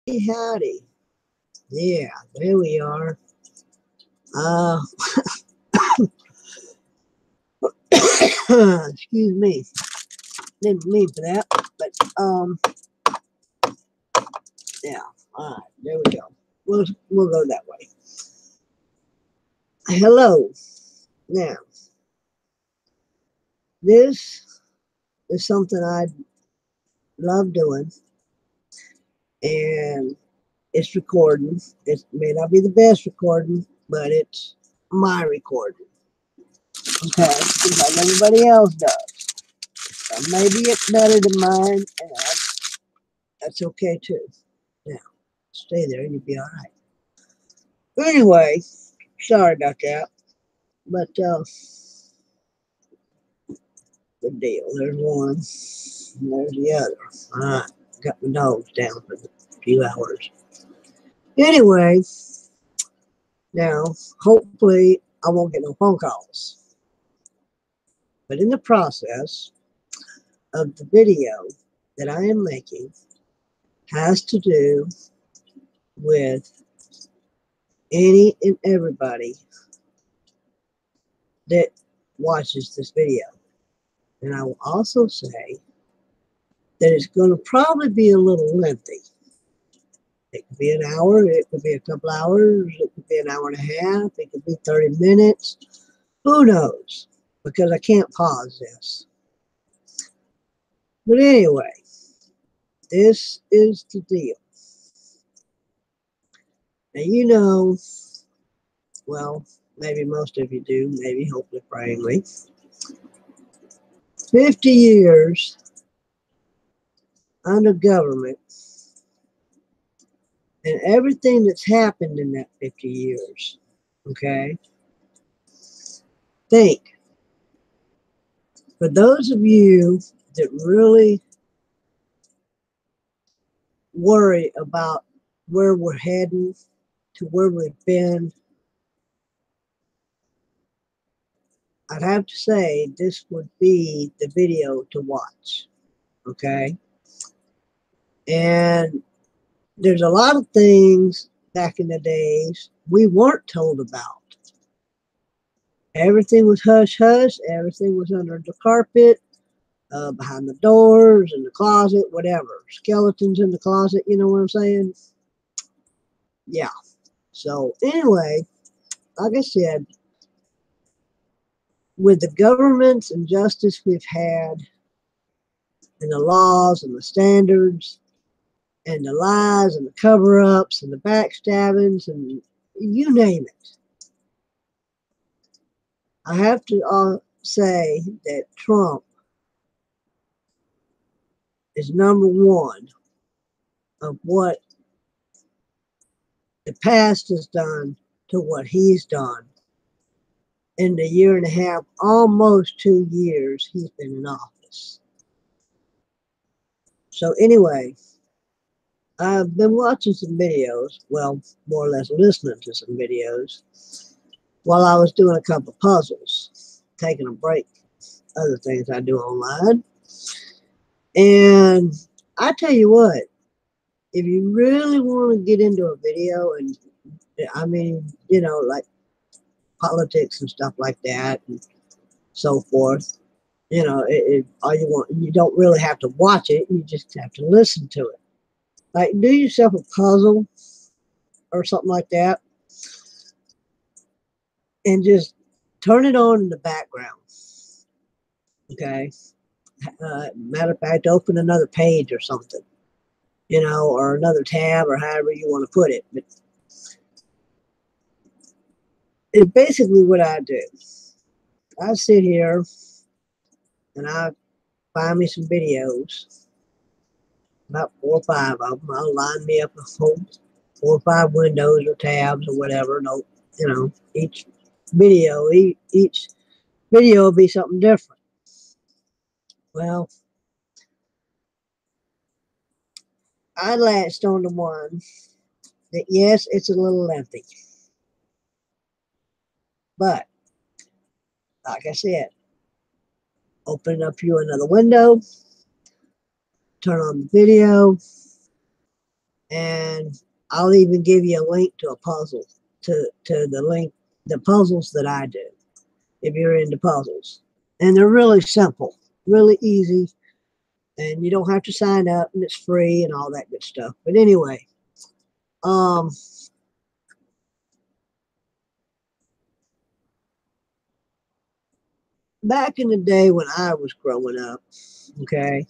Howdy. Yeah, there we are. Uh, excuse me. Didn't mean for that, but yeah. All right, there we go. We'll go that way. Hello. Now, this is something I love doing, and it's recording. It may not be the best recording, but it's my recording. Okay, just like everybody else does. So maybe it's better than mine, and that's okay too. Now, stay there, and you'll be all right. Anyway, sorry about that, but good deal. There's one, and there's the other. All right, got my dogs down for a few hours. Anyway, now hopefully I won't get no phone calls. But in the process of the video that I am making has to do with any and everybody that watches this video. And I will also say that it's going to probably be a little lengthy. It could be an hour, it could be a couple hours, it could be an hour and a half, it could be 30 minutes. Who knows? Because I can't pause this. But anyway, this is the deal. Now, you know, well, maybe most of you do, maybe, hopefully, prayingly. 50 years under government and everything that's happened in that 50 years, okay? Think, for those of you that really worry about where we're heading, to where we've been, I'd have to say this would be the video to watch, okay? And there's a lot of things back in the days we weren't told about. Everything was hush-hush. Everything was under the carpet, behind the doors, in the closet, whatever. Skeletons in the closet, you know what I'm saying? Yeah. So anyway, like I said, with the governments and justice we've had, and the laws and the standards, and the lies and the cover-ups and the backstabbings and you name it, I have to say that Trump is number one of what the past has done to what he's done in the year and a half, almost 2 years he's been in office. So anyway, I've been watching some videos, well, more or less listening to some videos, while I was doing a couple of puzzles, taking a break, other things I do online. And I tell you what, if you really want to get into a video, and I mean, you know, like politics and stuff like that and so forth, you know, all you want, you don't really have to watch it, you just have to listen to it. Like, do yourself a puzzle or something like that and just turn it on in the background, okay? Matter of fact, open another page or something, you know, or another tab, or however you want to put it. But it's basically what I do. I sit here and I find me some videos, about 4 or 5 of them. I'll line me up a whole 4 or 5 windows or tabs or whatever. No, you know, each video will be something different. Well, I latched on to one that, yes, it's a little lengthy, but like I said, open up you another window, turn on the video, And I'll even give you a link to a puzzle, to the puzzles that I do, if you're into puzzles. And they're really simple, really easy, and you don't have to sign up, and it's free and all that good stuff. But anyway, back in the day when I was growing up, okay,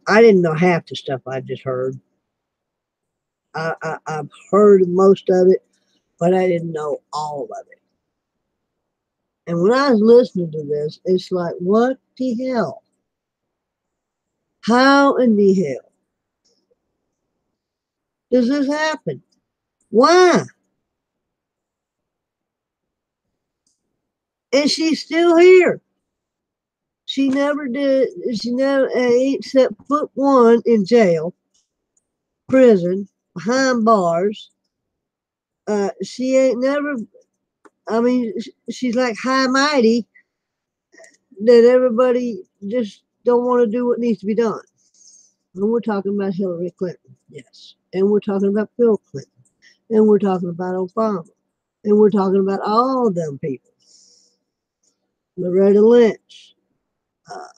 I didn't know half the stuff I just heard. I've heard most of it, but I didn't know all of it. And when I was listening to this, it's like, what the hell? How in the hell does this happen? Why? And she's still here. She never did, she never ain't set foot one in jail, prison, behind bars. She ain't never, I mean, she's like high mighty that everybody just don't want to do what needs to be done. And we're talking about Hillary Clinton, yes. And we're talking about Bill Clinton. And we're talking about Obama. And we're talking about all of them people. Loretta Lynch, uh,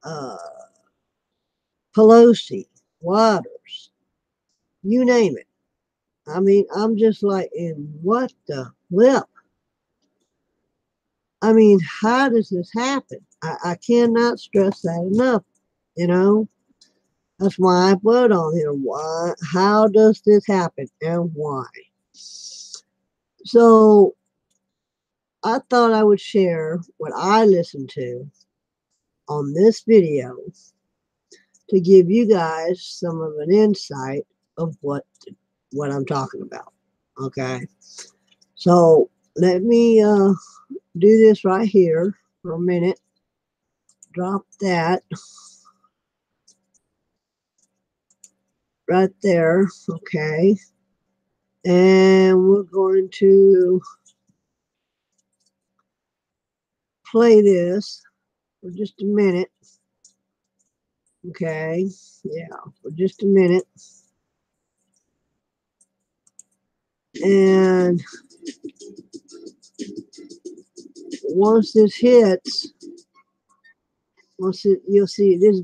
uh, Pelosi, Waters, you name it. I mean, I'm just like, in what the flip? I mean, how does this happen? I cannot stress that enough, you know? That's why I put on here. Why? How does this happen and why? So I thought I would share what I listened to on this video to give you guys some of an insight of what I'm talking about. Okay. So let me do this right here for a minute. Drop that right there. Okay. And we're going to play this for just a minute. Okay. Yeah, for just a minute. And once this hits, you'll see this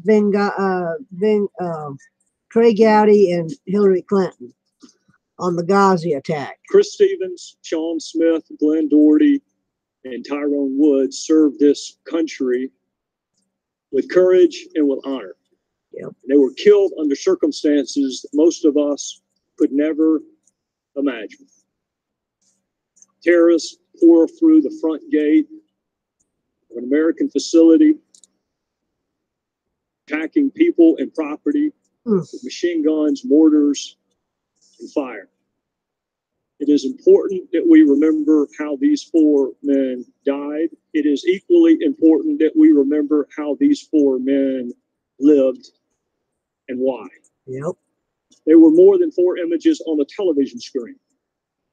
Trey Gowdy and Hillary Clinton on the Ghazi attack. Chris Stevens, Sean Smith, Glenn Doherty, and Tyrone Woods served this country with courage and with honor. Yep. They were killed under circumstances that most of us could never imagine. Terrorists pour through the front gate of an American facility, attacking people and property with machine guns, mortars, and fire. It is important that we remember how these four men died. It is equally important that we remember how these four men lived and why. Yep. They were more than four images on a television screen.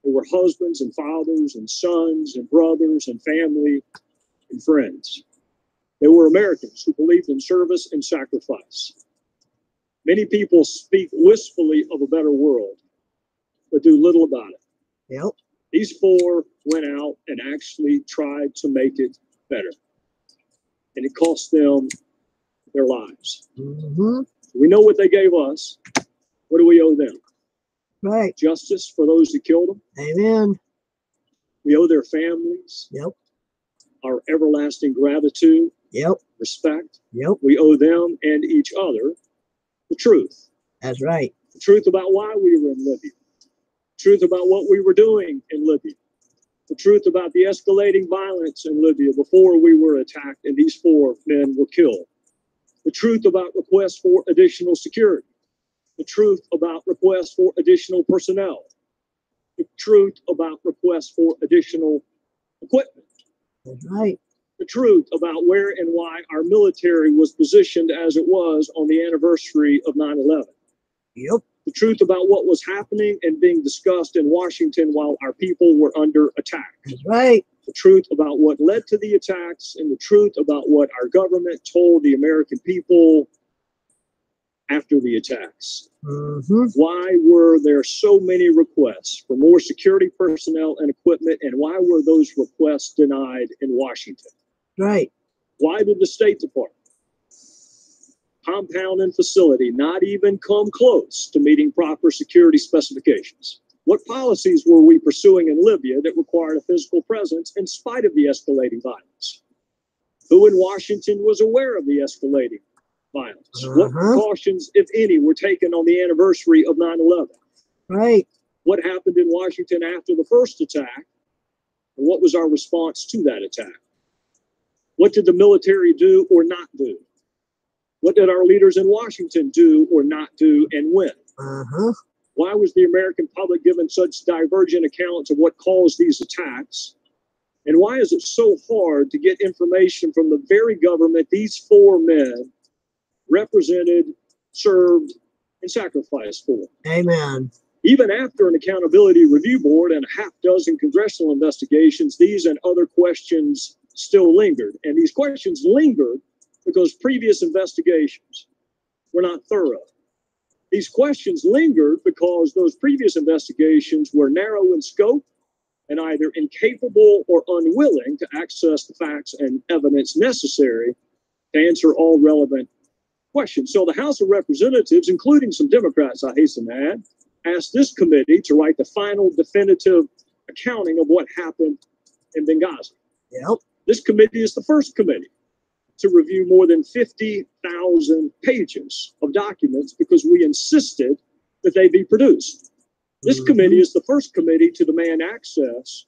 They were husbands and fathers and sons and brothers and family and friends. They were Americans who believed in service and sacrifice. Many people speak wistfully of a better world, but do little about it. Yep. These four went out and actually tried to make it better. And it cost them their lives. Mm-hmm. We know what they gave us. What do we owe them? Right. Justice for those that killed them. Amen. We owe their families. Yep. Our everlasting gratitude. Yep. Respect. Yep. We owe them and each other the truth. That's right. The truth about why we were in Libya. The truth about what we were doing in Libya. The truth about the escalating violence in Libya before we were attacked and these four men were killed. The truth about requests for additional security. The truth about requests for additional personnel. The truth about requests for additional equipment. That's right. The truth about where and why our military was positioned as it was on the anniversary of 9/11. Yep. The truth about what was happening and being discussed in Washington while our people were under attack. That's right. The truth about what led to the attacks and the truth about what our government told the American people after the attacks? Mm-hmm. Why were there so many requests for more security personnel and equipment, and why were those requests denied in Washington? Right. Why did the State Department, compound and facility, not even come close to meeting proper security specifications? What policies were we pursuing in Libya that required a physical presence in spite of the escalating violence? Who in Washington was aware of the escalating violence? What precautions, if any, were taken on the anniversary of 9/11? Right. What happened in Washington after the first attack? And what was our response to that attack? What did the military do or not do? What did our leaders in Washington do or not do, and when? Why was the American public given such divergent accounts of what caused these attacks? And why is it so hard to get information from the very government these four men represented, served, and sacrificed for? Amen. Even after an accountability review board and a half dozen congressional investigations, these and other questions still lingered. And these questions lingered because previous investigations were not thorough. These questions lingered because those previous investigations were narrow in scope and either incapable or unwilling to access the facts and evidence necessary to answer all relevant questions. So the House of Representatives, including some Democrats, I hasten to add, asked this committee to write the final definitive accounting of what happened in Benghazi. Yep. This committee is the first committee to review more than 50,000 pages of documents because we insisted that they be produced. This committee is the first committee to demand access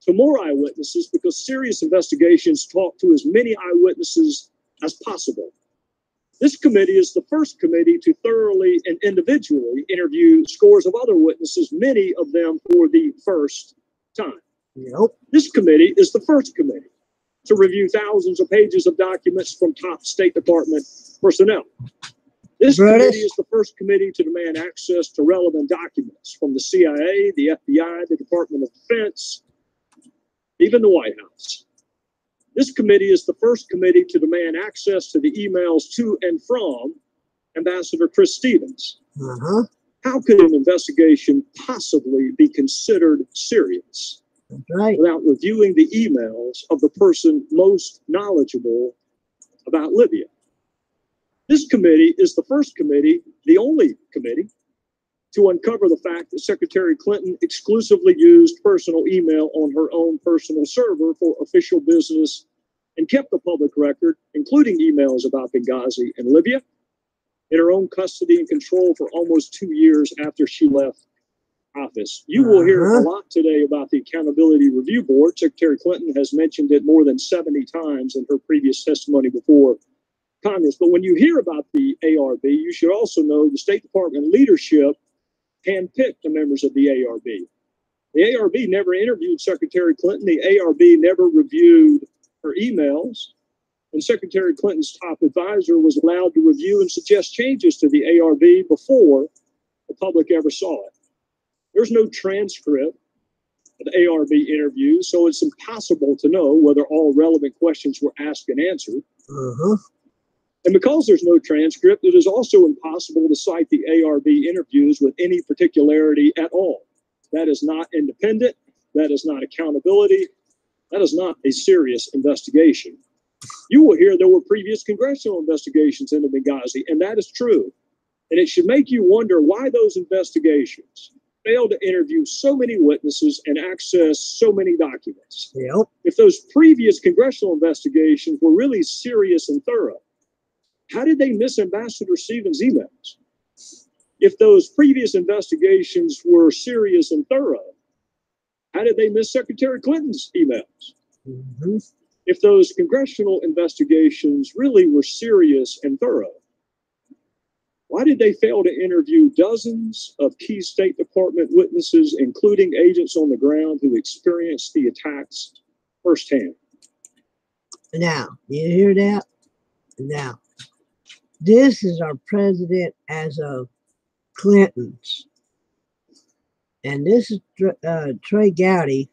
to more eyewitnesses because serious investigations talk to as many eyewitnesses as possible. This committee is the first committee to thoroughly and individually interview scores of other witnesses, many of them for the first time. Yep. This committee is the first committee to review thousands of pages of documents from top State Department personnel. This committee is the first committee to demand access to relevant documents from the CIA, the FBI, the Department of Defense, even the White House. This committee is the first committee to demand access to the emails to and from Ambassador Chris Stevens. How could an investigation possibly be considered serious without reviewing the emails of the person most knowledgeable about Libya? This committee is the first committee, the only committee, to uncover the fact that Secretary Clinton exclusively used personal email on her own personal server for official business and kept the public record, including emails about Benghazi and Libya, in her own custody and control for almost 2 years after she left office. You will hear a lot today about the Accountability Review Board. Secretary Clinton has mentioned it more than 70 times in her previous testimony before Congress. But when you hear about the ARB, you should also know the State Department leadership handpicked the members of the ARB. The ARB never interviewed Secretary Clinton. The ARB never reviewed her emails. And Secretary Clinton's top advisor was allowed to review and suggest changes to the ARB before the public ever saw it. There's no transcript of the ARB interviews, so it's impossible to know whether all relevant questions were asked and answered. And because there's no transcript, it is also impossible to cite the ARB interviews with any particularity at all. That is not independent. That is not accountability. That is not a serious investigation. You will hear there were previous congressional investigations into Benghazi, and that is true. And it should make you wonder why those investigations failed to interview so many witnesses and access so many documents. Yep. If those previous congressional investigations were really serious and thorough, how did they miss Ambassador Stevens' emails? If those previous investigations were serious and thorough, how did they miss Secretary Clinton's emails? If those congressional investigations really were serious and thorough, why did they fail to interview dozens of key State Department witnesses, including agents on the ground who experienced the attacks firsthand? Now, you hear that? Now, this is our president as of Clinton's. And this is Trey Gowdy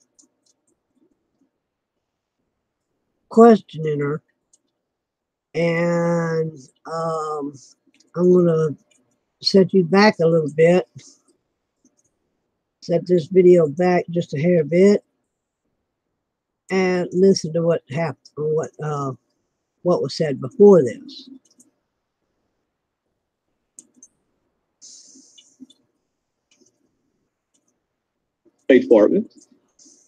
questioning her. And I'm going to set you back a little bit. Set this video back just a hair bit. And listen to what happened, what was said before this. State Department.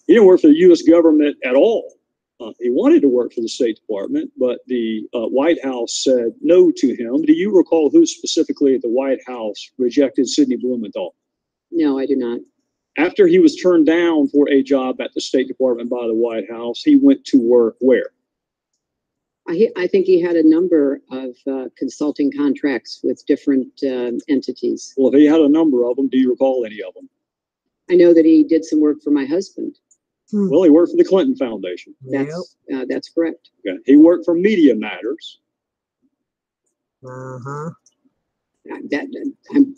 He didn't work for the U.S. government at all. He wanted to work for the State Department, but the White House said no to him. Do you recall who specifically at the White House rejected Sidney Blumenthal? No, I do not. After he was turned down for a job at the State Department by the White House, he went to work where? I think he had a number of consulting contracts with different entities. Well, if he had a number of them, do you recall any of them? I know that he did some work for my husband. Well, he worked for the Clinton Foundation. That's correct. Okay. He worked for Media Matters. Uh-huh.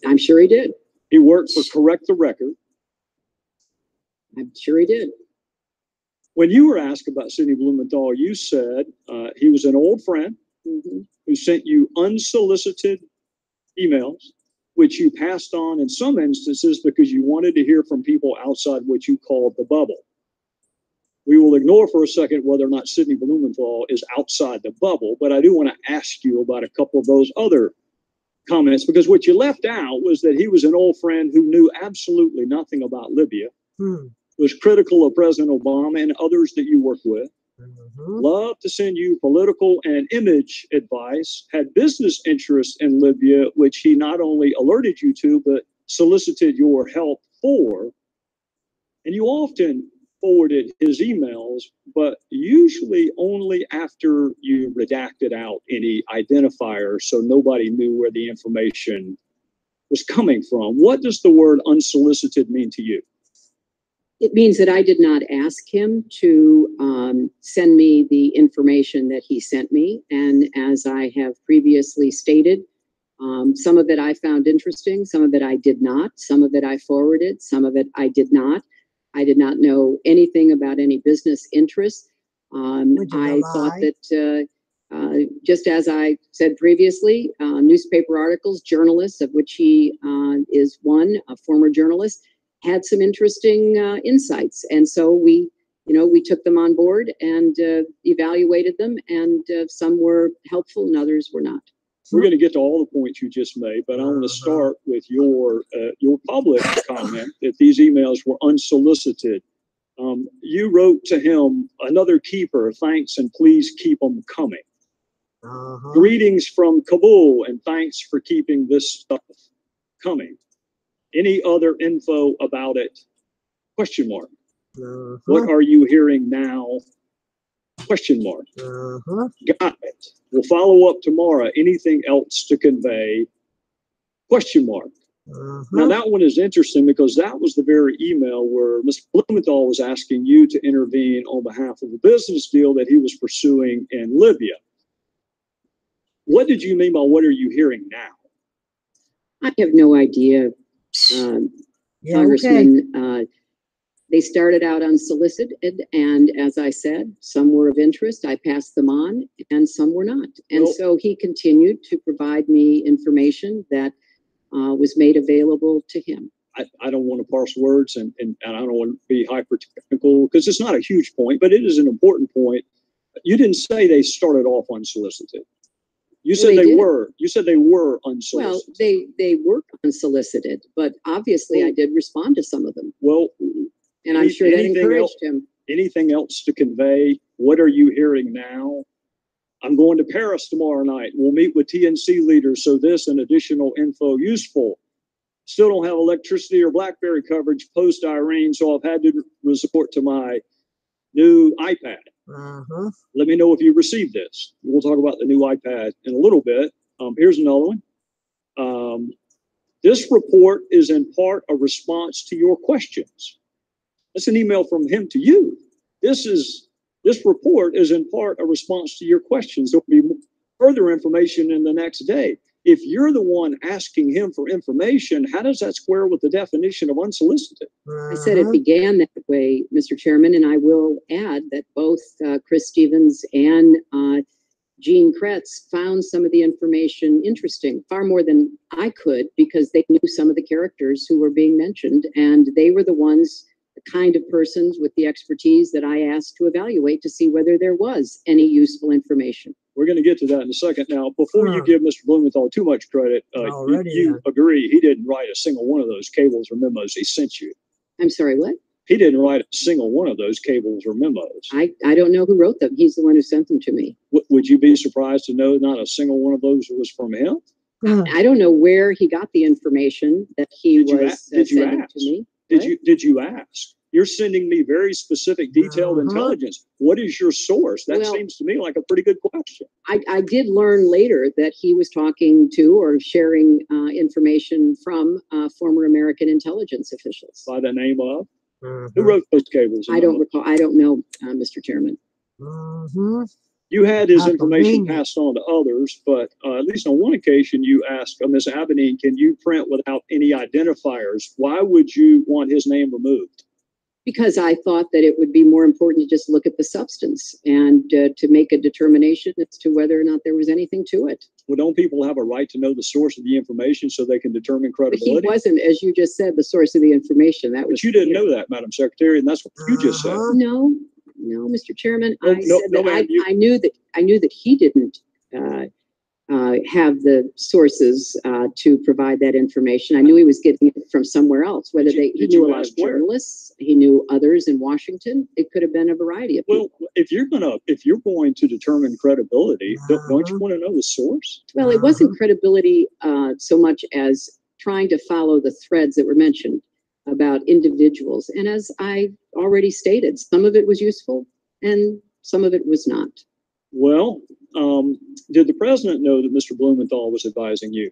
I'm sure he did. He worked for Correct the Record. I'm sure he did. When you were asked about Sidney Blumenthal, you said he was an old friend who sent you unsolicited emails, which you passed on in some instances because you wanted to hear from people outside what you called the bubble. We will ignore for a second whether or not Sidney Blumenthal is outside the bubble, but I do want to ask you about a couple of those other comments, because what you left out was that he was an old friend who knew absolutely nothing about Libya, was critical of President Obama and others that you work with, loved to send you political and image advice, had business interests in Libya, which he not only alerted you to, but solicited your help for. And you often forwarded his emails, but usually only after you redacted out any identifiers so nobody knew where the information was coming from. What does the word unsolicited mean to you? It means that I did not ask him to send me the information that he sent me. And as I have previously stated, some of it I found interesting, some of it I did not, some of it I forwarded, some of it I did not. I did not know anything about any business interests. I thought that, just as I said previously, newspaper articles, journalists, of which he is one, a former journalist, had some interesting insights. And so we took them on board and evaluated them, and some were helpful and others were not. We're going to get to all the points you just made, but I want to start with your public comment that these emails were unsolicited. You wrote to him, "Another keeper, thanks, and please keep them coming. Greetings from Kabul, and thanks for keeping this stuff coming. Any other info about it? Question mark. What are you hearing now? Question mark. Got it. We'll follow up tomorrow. Anything else to convey? Question mark. Now that one is interesting because that was the very email where Mr. Blumenthal was asking you to intervene on behalf of a business deal that he was pursuing in Libya. What did you mean by what are you hearing now? I have no idea, Congressman. They started out unsolicited, and as I said, some were of interest. I passed them on, and some were not. And so he continued to provide me information that was made available to him. I don't want to parse words, and I don't want to be hyper technical because it's not a huge point, but it is an important point. You didn't say they started off unsolicited. You said they were. You said they were unsolicited. Well, they were unsolicited, but obviously I did respond to some of them. Well. And I'm sure that encouraged him. Anything else to convey? What are you hearing now? I'm going to Paris tomorrow night. We'll meet with TNC leaders, so this and additional info useful. Still don't have electricity or BlackBerry coverage post-Irene, so I've had to resort to my new iPad. Let me know if you received this. We'll talk about the new iPad in a little bit. Here's another one. This report is in part a response to your questions. That's an email from him to you. This report is in part a response to your questions. There'll be further information in the next day. If you're the one asking him for information, how does that square with the definition of unsolicited? I said it began that way, Mr. Chairman, and I will add that both Chris Stevens and Gene Kretz found some of the information interesting, far more than I could, because they knew some of the characters who were being mentioned, and they were the ones, the kind of persons with the expertise that I asked to evaluate to see whether there was any useful information. We're going to get to that in a second. Now, before you give Mr. Blumenthal too much credit, you agree he didn't write a single one of those cables or memos he sent you. I'm sorry, what? He didn't write a single one of those cables or memos. I don't know who wrote them. He's the one who sent them to me. Would you be surprised to know not a single one of those was from him? I don't know where he got the information that he was sending to me. Did you ask? You're sending me very specific, detailed intelligence. What is your source? That seems to me like a pretty good question. I did learn later that he was talking to or sharing information from former American intelligence officials. By the name of? Who wrote those cables? I don't recall. I don't know, Mr. Chairman. You had his information passed on to others, but at least on one occasion you asked Ms. Abenine, can you print without any identifiers? Why would you want his name removed? Because I thought that it would be more important to just look at the substance and to make a determination as to whether or not there was anything to it. Well, don't people have a right to know the source of the information so they can determine credibility? But he wasn't, as you just said, the source of the information. That was. But you didn't know that, Madam Secretary, and that's what you just said. No, Mr. Chairman. I knew that he didn't have the sources to provide that information. I knew he was getting it from somewhere else. Whether he knew a lot of journalists, he knew others in Washington. It could have been a variety of people. Well, if you're going to determine credibility, don't you want to know the source? Well, it wasn't credibility so much as trying to follow the threads that were mentioned about individuals. And as I already stated, some of it was useful and some of it was not. Well, did the president know that Mr. Blumenthal was advising you?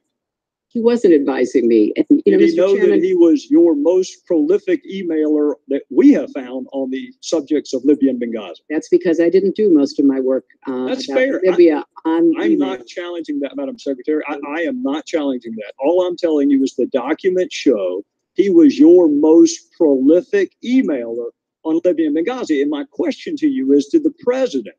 He wasn't advising me. And, did he know that he was your most prolific emailer that we have found on the subjects of Libya and Benghazi? That's because I didn't do most of my work. That's fair. Libya I'm not challenging that, Madam Secretary. I am not challenging that. All I'm telling you is the documents show he was your most prolific emailer on Libya and Benghazi. And my question to you is, did the president,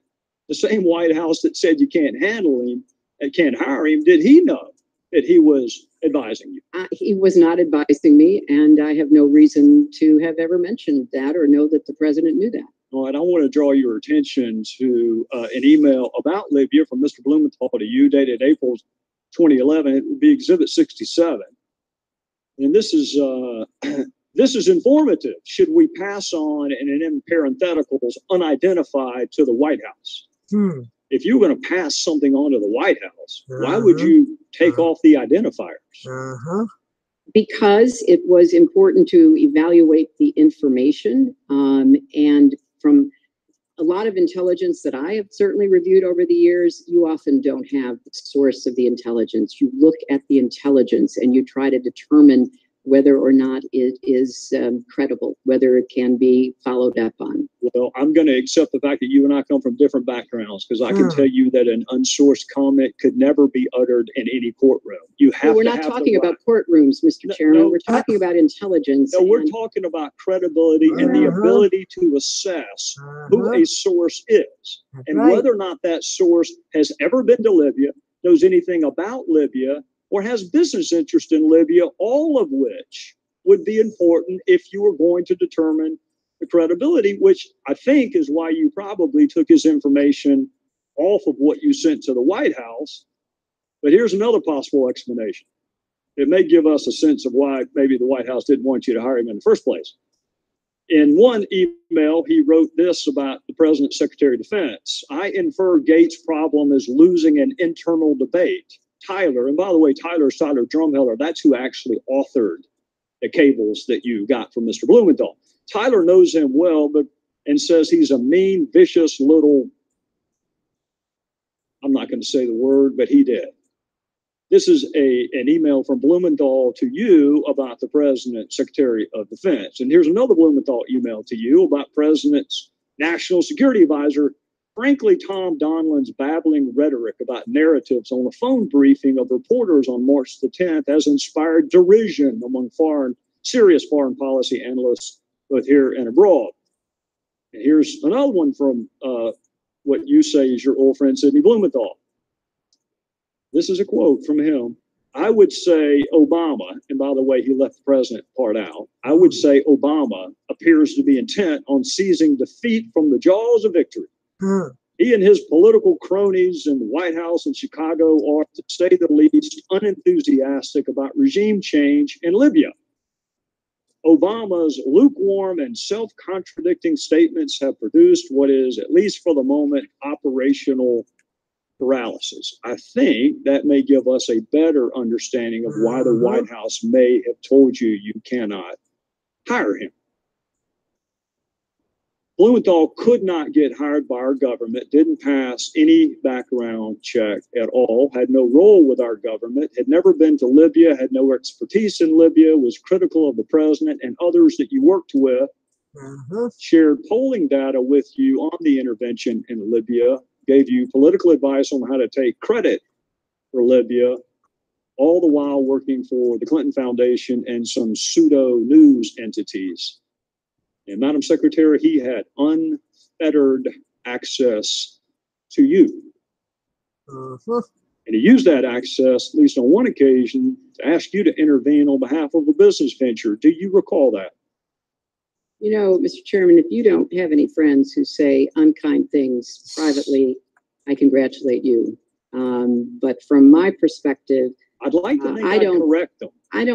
the same White House that said you can't handle him and can't hire him, did he know that he was advising you? He was not advising me, and I have no reason to have ever mentioned that or know that the president knew that. All right, I want to draw your attention to an email about Libya from Mr. Blumenthal to you, dated April 2011. It would be Exhibit 67. And this is informative. Should we pass on, and in parentheticals, unidentified to the White House? If you're going to pass something on to the White House, why would you take off the identifiers? Because it was important to evaluate the information. And from a lot of intelligence that I have certainly reviewed over the years, you often don't have the source of the intelligence. You look at the intelligence and you try to determine whether or not it is credible, whether it can be followed up on. Well, I'm going to accept the fact that you and I come from different backgrounds, because I can tell you that an unsourced comment could never be uttered in any courtroom. You have. We're not talking about courtrooms, Mr. Chairman. We're talking about intelligence. No, we're talking about credibility and the ability to assess who a source is and whether or not that source has ever been to Libya, knows anything about Libya, or has business interest in Libya, all of which would be important if you were going to determine the credibility, which I think is why you probably took his information off of what you sent to the White House. But here's another possible explanation. It may give us a sense of why maybe the White House didn't want you to hire him in the first place. In one email, he wrote this about the President's Secretary of Defense. I infer Gates' problem is losing an internal debate. Tyler, and by the way, Tyler Drumheller, that's who actually authored the cables that you got from Mr. Blumenthal. Tyler knows him well, and says he's a mean, vicious little, I'm not going to say the word, but he did. This is an email from Blumenthal to you about the President's Secretary of Defense. And here's another Blumenthal email to you about President's National Security Advisor. Frankly, Tom Donlan's babbling rhetoric about narratives on a phone briefing of reporters on March the 10th has inspired derision among serious foreign policy analysts, both here and abroad. And here's another one from what you say is your old friend Sidney Blumenthal. This is a quote from him. I would say Obama, and by the way, he left the president part out. I would say Obama appears to be intent on seizing defeat from the jaws of victory. He and his political cronies in the White House in Chicago are, to say the least, unenthusiastic about regime change in Libya. Obama's lukewarm and self-contradicting statements have produced what is, at least for the moment, operational paralysis. I think that may give us a better understanding of why the White House may have told you you cannot hire him. Blumenthal could not get hired by our government, didn't pass any background check at all, had no role with our government, had never been to Libya, had no expertise in Libya, was critical of the president and others that you worked with, shared polling data with you on the intervention in Libya, gave you political advice on how to take credit for Libya, all the while working for the Clinton Foundation and some pseudo news entities. And Madam Secretary, he had unfettered access to you. And he used that access, at least on one occasion, to ask you to intervene on behalf of a business venture. Do you recall that? You know, Mr. Chairman, if you don't have any friends who say unkind things privately, I congratulate you. But from my perspective, I'd like to think I don't correct them. I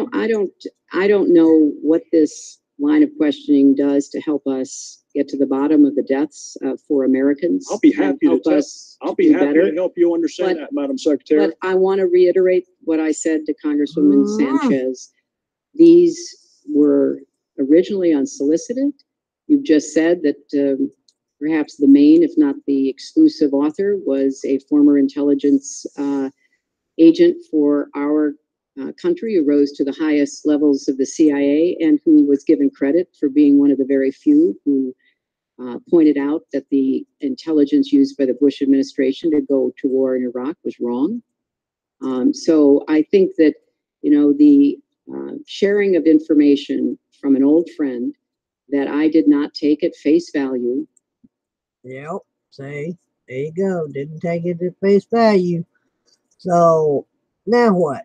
don't know what this line of questioning does to help us get to the bottom of the deaths for Americans. I'll be happy to I'll be happy better. to help you understand that, Madam Secretary. But I want to reiterate what I said to Congresswoman Sanchez. These were originally unsolicited. You've just said that perhaps the main, if not the exclusive author, was a former intelligence agent for our country who rose to the highest levels of the CIA and who was given credit for being one of the very few who pointed out that the intelligence used by the Bush administration to go to war in Iraq was wrong. So I think that, you know, the sharing of information from an old friend that I did not take at face value. Yep, see, there you go. Didn't take it at face value. So now what?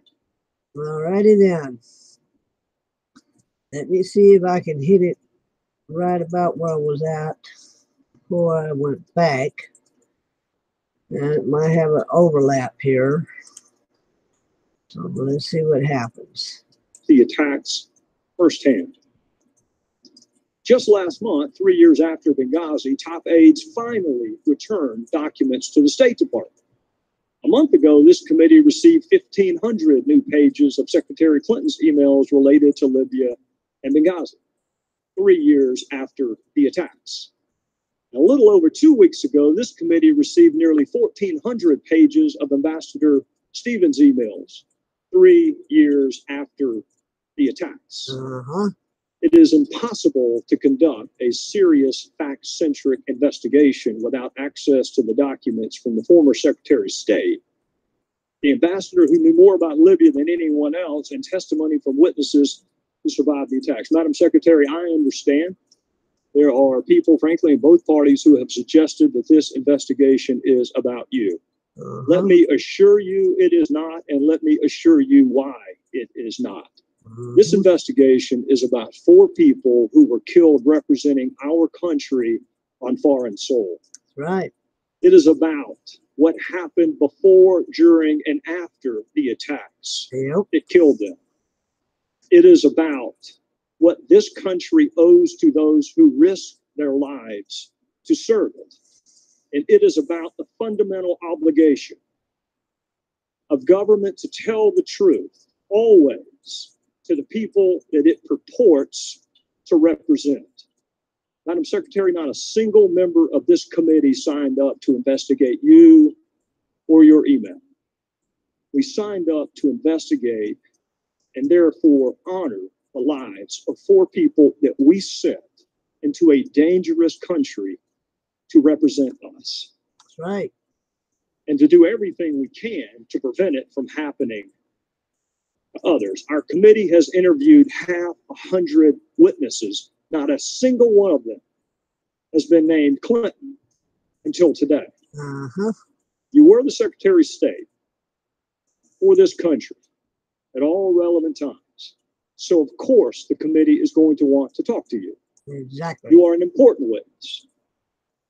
Alrighty then. Let me see if I can hit it right about where I was at before I went back. And it might have an overlap here. So let's see what happens. The attacks firsthand. Just last month, 3 years after Benghazi, top aides finally returned documents to the State Department. A month ago, this committee received 1,500 new pages of Secretary Clinton's emails related to Libya and Benghazi, 3 years after the attacks. A little over 2 weeks ago, this committee received nearly 1,400 pages of Ambassador Stevens' emails, 3 years after the attacks. It is impossible to conduct a serious fact-centric investigation without access to the documents from the former Secretary of State, the ambassador who knew more about Libya than anyone else, and testimony from witnesses who survived the attacks. Madam Secretary, I understand there are people, frankly, in both parties who have suggested that this investigation is about you. Let me assure you it is not, and let me assure you why it is not. This investigation is about 4 people who were killed representing our country on foreign soil. Right. It is about what happened before, during, and after the attacks. Yep. It killed them. It is about what this country owes to those who risk their lives to serve it. And it is about the fundamental obligation of government to tell the truth, always, to the people that it purports to represent. Madam Secretary, not a single member of this committee signed up to investigate you or your email. We signed up to investigate and therefore honor the lives of 4 people that we sent into a dangerous country to represent us. That's right. And to do everything we can to prevent it from happening to others. Our committee has interviewed 100 witnesses. Not a single one of them has been named Clinton until today. Uh-huh. You were the Secretary of State for this country at all relevant times. So, of course, the committee is going to want to talk to you. Exactly. You are an important witness.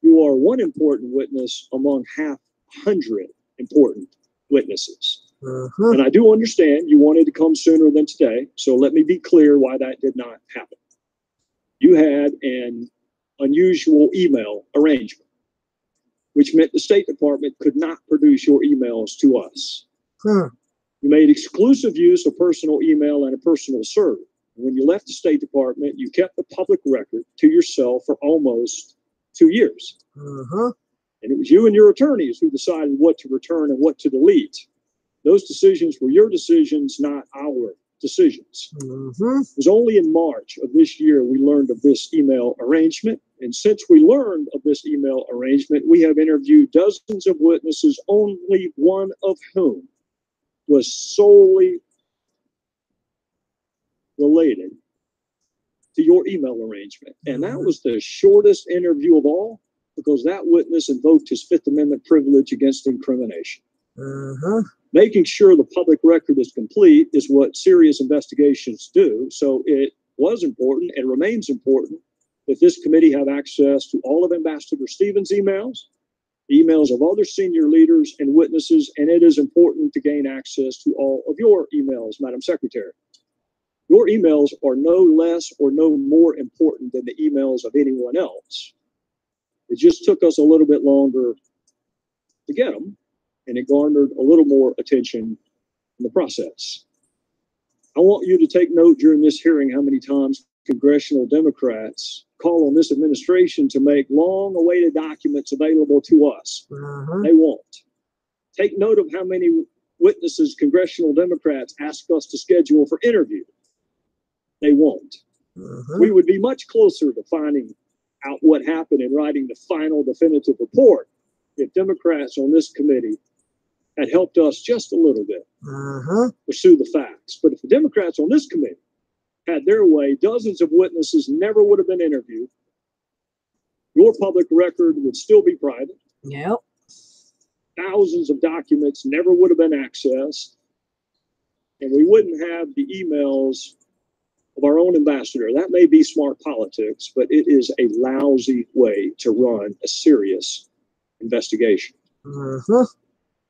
You are one important witness among 500 important witnesses. Uh-huh. And I do understand you wanted to come sooner than today. So let me be clear why that did not happen. You had an unusual email arrangement, which meant the State Department could not produce your emails to us. Huh. You made exclusive use of personal email and a personal server. When you left the State Department, you kept the public record to yourself for almost 2 years. Uh-huh. And it was you and your attorneys who decided what to return and what to delete. Those decisions were your decisions, not our decisions. Mm-hmm. It was only in March of this year we learned of this email arrangement. And since we learned of this email arrangement, we have interviewed dozens of witnesses, only one of whom was solely related to your email arrangement. And that was the shortest interview of all, because that witness invoked his Fifth Amendment privilege against incrimination. Uh-huh. Making sure the public record is complete is what serious investigations do. So it was important and remains important that this committee have access to all of Ambassador Stevens' emails, the emails of other senior leaders and witnesses, and it is important to gain access to all of your emails, Madam Secretary. Your emails are no less or no more important than the emails of anyone else. It just took us a little bit longer to get them, and it garnered a little more attention in the process. I want you to take note during this hearing how many times congressional Democrats call on this administration to make long-awaited documents available to us. Uh-huh. They won't. Take note of how many witnesses congressional Democrats ask us to schedule for interview. They won't. Uh-huh. We would be much closer to finding out what happened and writing the final definitive report if Democrats on this committee had helped us just a little bit Uh-huh. pursue the facts. But if the Democrats on this committee had their way, dozens of witnesses never would have been interviewed. Your public record would still be private. Yep. Thousands of documents never would have been accessed. And we wouldn't have the emails of our own ambassador. That may be smart politics, but it is a lousy way to run a serious investigation. Uh-huh.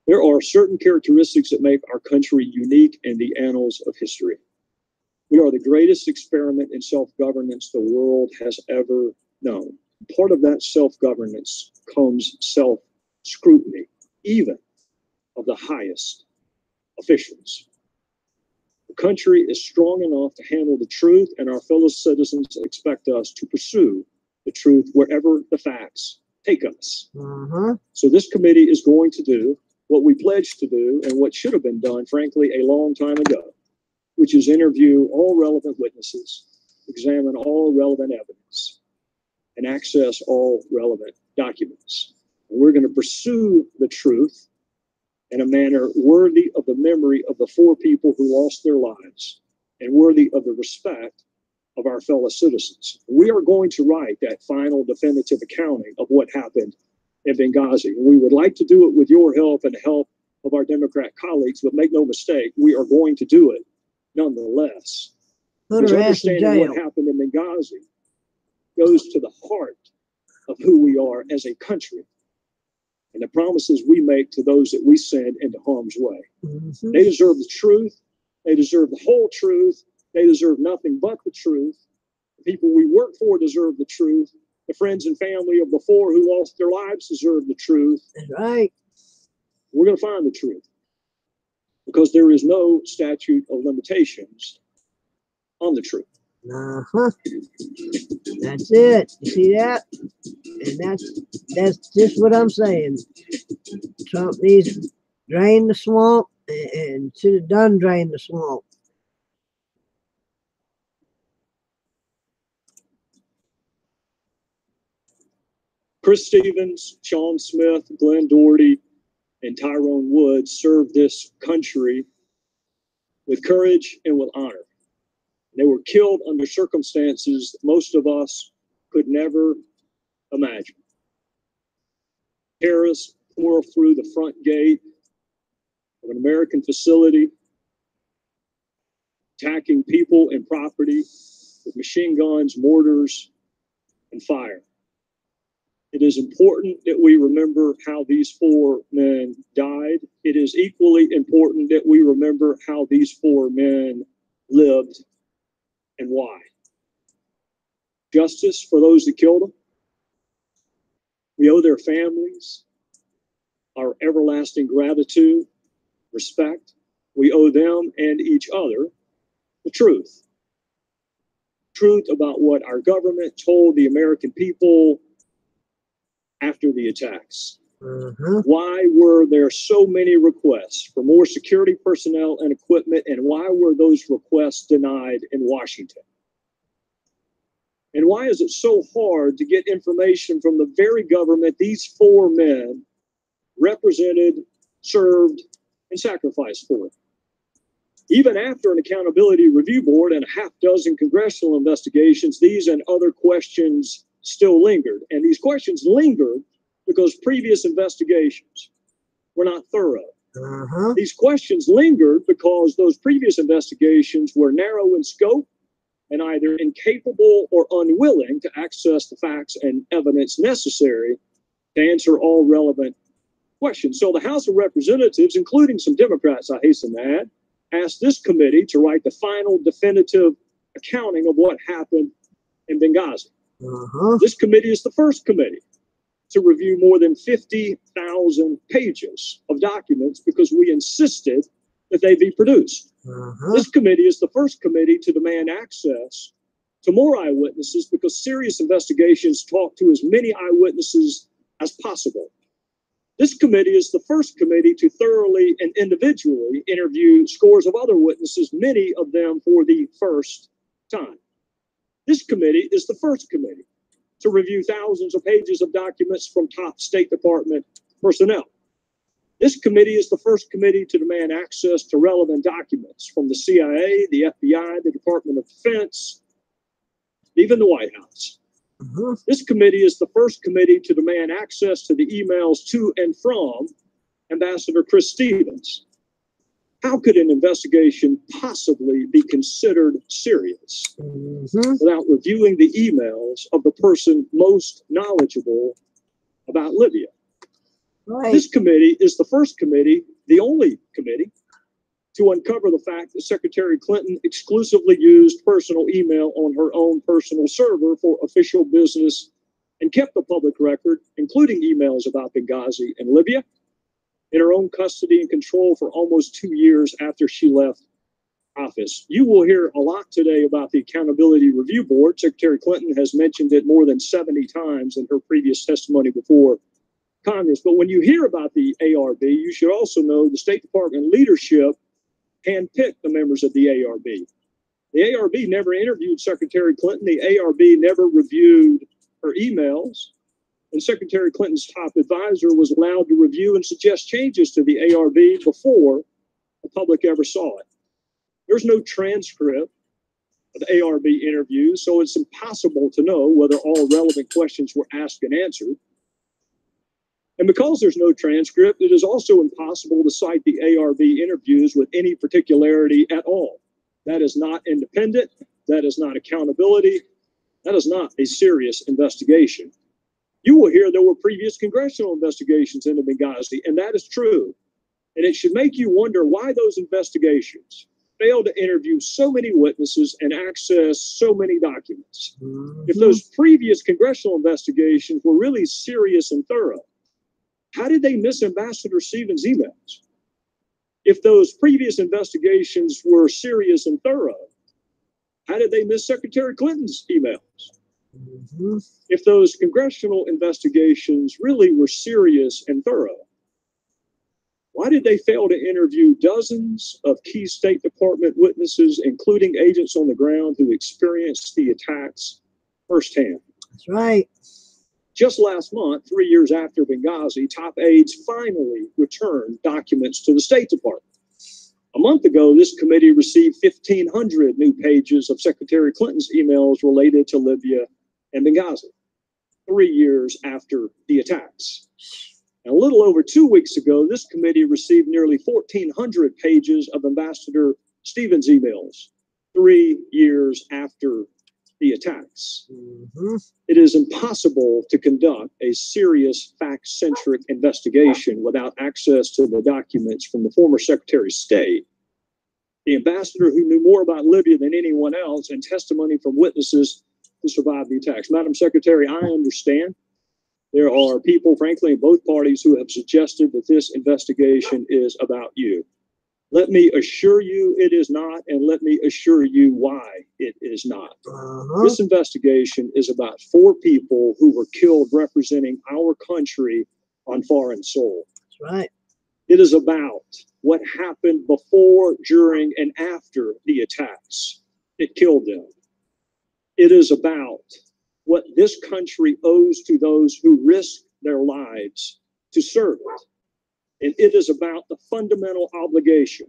There are certain characteristics that make our country unique in the annals of history. We are the greatest experiment in self-governance the world has ever known. Part of that self-governance comes self-scrutiny, even of the highest officials. The country is strong enough to handle the truth, and our fellow citizens expect us to pursue the truth wherever the facts take us. Uh-huh. So this committee is going to do what we pledged to do and what should have been done, frankly, a long time ago, which is interview all relevant witnesses, examine all relevant evidence, and access all relevant documents. And we're going to pursue the truth in a manner worthy of the memory of the 4 people who lost their lives and worthy of the respect of our fellow citizens. We are going to write that final definitive accounting of what happened in Benghazi. We would like to do it with your help and the help of our Democrat colleagues, but make no mistake, we are going to do it nonetheless. Put Because her ass in understanding jail. what happened in Benghazi goes to the heart of who we are as a country and the promises we make to those that we send into harm's way. Mm-hmm. They deserve the truth. They deserve the whole truth. They deserve nothing but the truth. The people we work for deserve the truth. The friends and family of the 4 who lost their lives deserve the truth. That's right. We're going to find the truth because there is no statute of limitations on the truth. Uh-huh. That's it. You see that? And that's just what I'm saying. Trump needs to drain the swamp and should have done drain the swamp. Chris Stevens, Sean Smith, Glenn Doherty, and Tyrone Woods served this country with courage and with honor. They were killed under circumstances that most of us could never imagine. Terrorists pour through the front gate of an American facility, attacking people and property with machine guns, mortars, and fire. It is important that we remember how these 4 men died. It is equally important that we remember how these 4 men lived and why. Justice for those that killed them. We owe their families our everlasting gratitude, respect. We owe them and each other the truth. Truth about what our government told the American people after the attacks. Why were there so many requests for more security personnel and equipment, and why were those requests denied in Washington? And why is it so hard to get information from the very government these 4 men represented, served, and sacrificed for? Even after an accountability review board and a half dozen congressional investigations, these and other questions still lingered. And these questions lingered because previous investigations were not thorough. These questions lingered because those previous investigations were narrow in scope and either incapable or unwilling to access the facts and evidence necessary to answer all relevant questions. So the House of Representatives, including some Democrats, I hasten to add, asked this committee to write the final definitive accounting of what happened in Benghazi. This committee is the first committee to review more than 50,000 pages of documents because we insisted that they be produced. This committee is the first committee to demand access to more eyewitnesses because serious investigations talk to as many eyewitnesses as possible. This committee is the first committee to thoroughly and individually interview scores of other witnesses, many of them for the first time. This committee is the first committee to review thousands of pages of documents from top State Department personnel. This committee is the first committee to demand access to relevant documents from the CIA, the FBI, the Department of Defense, even the White House. This committee is the first committee to demand access to the emails to and from Ambassador Chris Stevens. How could an investigation possibly be considered serious without reviewing the emails of the person most knowledgeable about Libya? This committee is the first committee, the only committee, to uncover the fact that Secretary Clinton exclusively used personal email on her own personal server for official business and kept the public record, including emails about Benghazi and Libya, in her own custody and control for almost 2 years after she left office. You will hear a lot today about the Accountability Review Board. Secretary Clinton has mentioned it more than 70 times in her previous testimony before Congress. But when you hear about the ARB, you should also know the State Department leadership handpicked the members of the ARB. The ARB never interviewed Secretary Clinton. The ARB never reviewed her emails. And Secretary Clinton's top advisor was allowed to review and suggest changes to the ARB before the public ever saw it. There's no transcript of ARB interviews, so it's impossible to know whether all relevant questions were asked and answered. And because there's no transcript, it is also impossible to cite the ARB interviews with any particularity at all. That is not independent. That is not accountability. That is not a serious investigation. You will hear there were previous congressional investigations into Benghazi, and that is true. And it should make you wonder why those investigations failed to interview so many witnesses and access so many documents. If those previous congressional investigations were really serious and thorough, how did they miss Ambassador Stevens' emails? If those previous investigations were serious and thorough, how did they miss Secretary Clinton's emails? If those congressional investigations really were serious and thorough, why did they fail to interview dozens of key State Department witnesses, including agents on the ground who experienced the attacks firsthand? That's right. Just last month, 3 years after Benghazi, top aides finally returned documents to the State Department. A month ago, this committee received 1,500 new pages of Secretary Clinton's emails related to Libya and Benghazi, 3 years after the attacks. And a little over 2 weeks ago, this committee received nearly 1,400 pages of Ambassador Stevens' emails 3 years after the attacks. It is impossible to conduct a serious fact-centric investigation without access to the documents from the former Secretary of State, the ambassador who knew more about Libya than anyone else, and testimony from witnesses who survived the attacks. Madam Secretary, I understand there are people, frankly, in both parties who have suggested that this investigation is about you. Let me assure you it is not, and let me assure you why it is not. This investigation is about 4 people who were killed representing our country on foreign soil. That's right. It is about what happened before, during, and after the attacks that killed them. It is about what this country owes to those who risk their lives to serve it. And it is about the fundamental obligation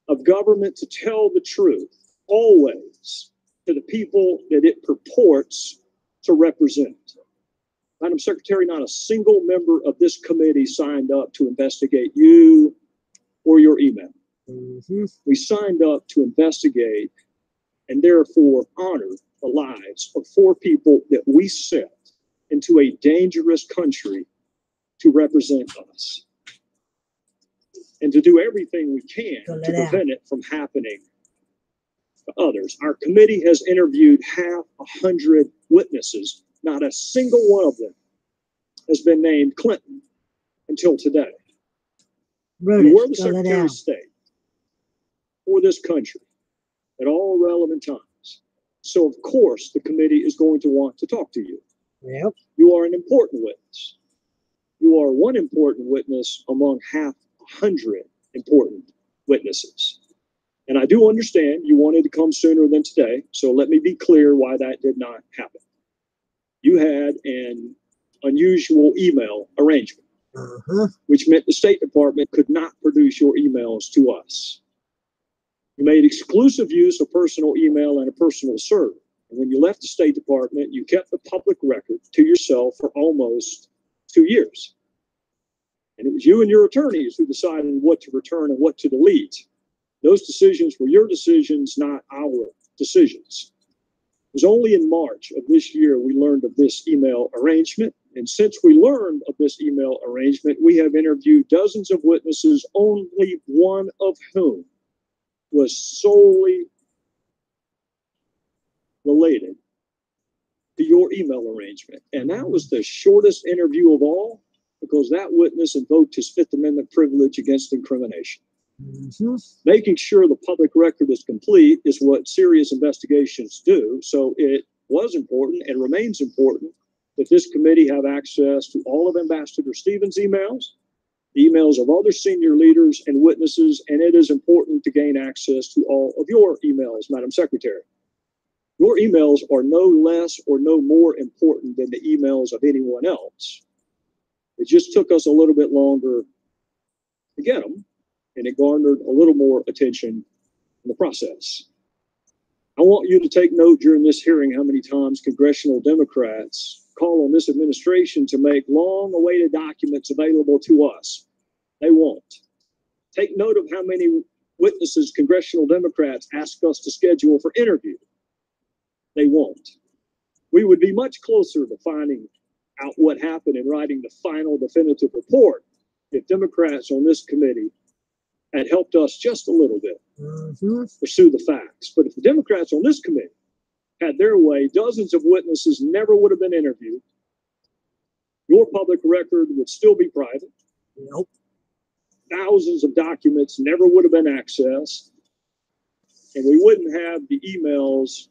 of government to tell the truth always to the people that it purports to represent. Madam Secretary, not a single member of this committee signed up to investigate you or your email. We signed up to investigate and therefore honor the lives of 4 people that we sent into a dangerous country to represent us, and to do everything we can to prevent it from happening to others. Our committee has interviewed 100 witnesses. Not a single one of them has been named Clinton until today. You were the Secretary of State for this country at all relevant times. So, of course, the committee is going to want to talk to you. Yep. You are an important witness. You are one important witness among 100 important witnesses. And I do understand you wanted to come sooner than today, so let me be clear why that did not happen. You had an unusual email arrangement, which meant the State Department could not produce your emails to us. You made exclusive use of personal email and a personal server. And when you left the State Department, you kept the public record to yourself for almost 2 years. And it was you and your attorneys who decided what to return and what to delete. Those decisions were your decisions, not our decisions. It was only in March of this year we learned of this email arrangement. And since we learned of this email arrangement, we have interviewed dozens of witnesses, only one of whom was solely related to your email arrangement. And that was the shortest interview of all, because that witness invoked his Fifth Amendment privilege against incrimination. Making sure the public record is complete is what serious investigations do. So it was important and remains important that this committee have access to all of Ambassador Stevens' emails, the emails of other senior leaders and witnesses, and it is important to gain access to all of your emails, Madam Secretary. Your emails are no less or no more important than the emails of anyone else. It just took us a little bit longer to get them, and it garnered a little more attention in the process. I want you to take note during this hearing how many times congressional Democrats call on this administration to make long-awaited documents available to us. They won't. Take note of how many witnesses congressional Democrats ask us to schedule for interview. They won't. We would be much closer to finding out what happened and writing the final definitive report if Democrats on this committee had helped us just a little bit pursue the facts. But if the Democrats on this committee had their way, dozens of witnesses never would have been interviewed. Your public record would still be private. Nope. Thousands of documents never would have been accessed. And we wouldn't have the emails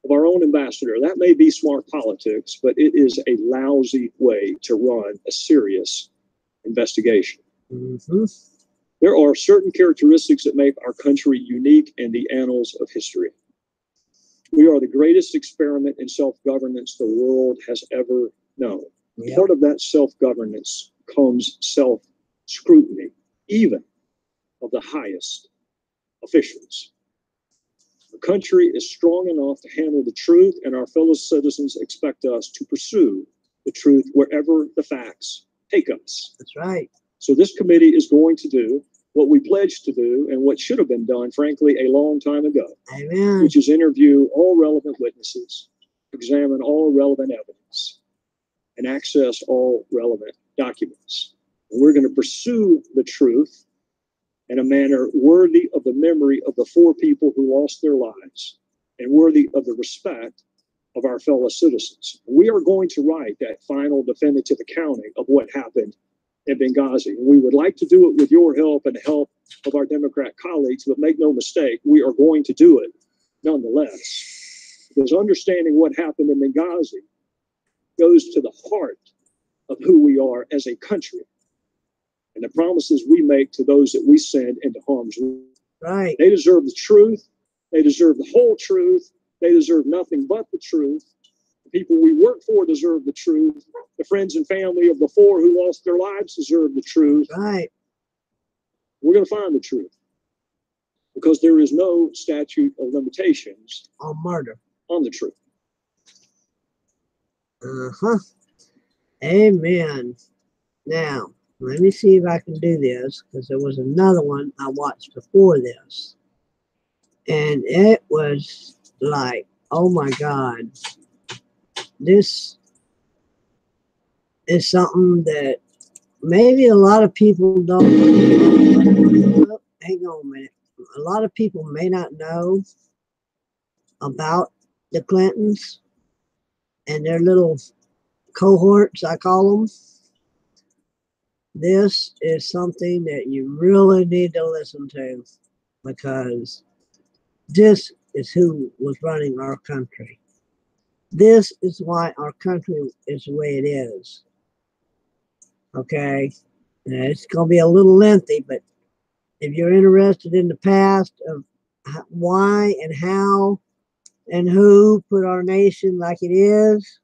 of our own ambassador. That may be smart politics, but it is a lousy way to run a serious investigation. There are certain characteristics that make our country unique in the annals of history. We are the greatest experiment in self-governance the world has ever known. Yep. Part of that self-governance comes self-scrutiny, even of the highest officials. The country is strong enough to handle the truth, and our fellow citizens expect us to pursue the truth wherever the facts take us. That's right. So this committee is going to do what we pledged to do and what should have been done, frankly, a long time ago, Amen. which is interview all relevant witnesses, examine all relevant evidence, and access all relevant documents. And we're going to pursue the truth in a manner worthy of the memory of the 4 people who lost their lives and worthy of the respect of our fellow citizens. We are going to write that final definitive accounting of what happened in Benghazi. And we would like to do it with your help and the help of our Democrat colleagues, but make no mistake, we are going to do it nonetheless. Because understanding what happened in Benghazi goes to the heart of who we are as a country and the promises we make to those that we send into harm's way. Right. They deserve the truth. They deserve the whole truth. They deserve nothing but the truth. The people we work for deserve the truth. The friends and family of the 4 who lost their lives deserve the truth. Right. We're going to find the truth because there is no statute of limitations On murder. on the truth. Uh-huh. Amen. Now, let me see if I can do this, because there was another one I watched before this. And it was like, oh my God. This is something that maybe a lot of people don't. Oh, hang on a minute. A lot of people may not know about the Clintons and their little cohorts, I call them. This is something that you really need to listen to, because this is who was running our country. This is why our country is the way it is. Okay? And it's going to be a little lengthy, but if you're interested in the past of why and how and who put our nation like it is,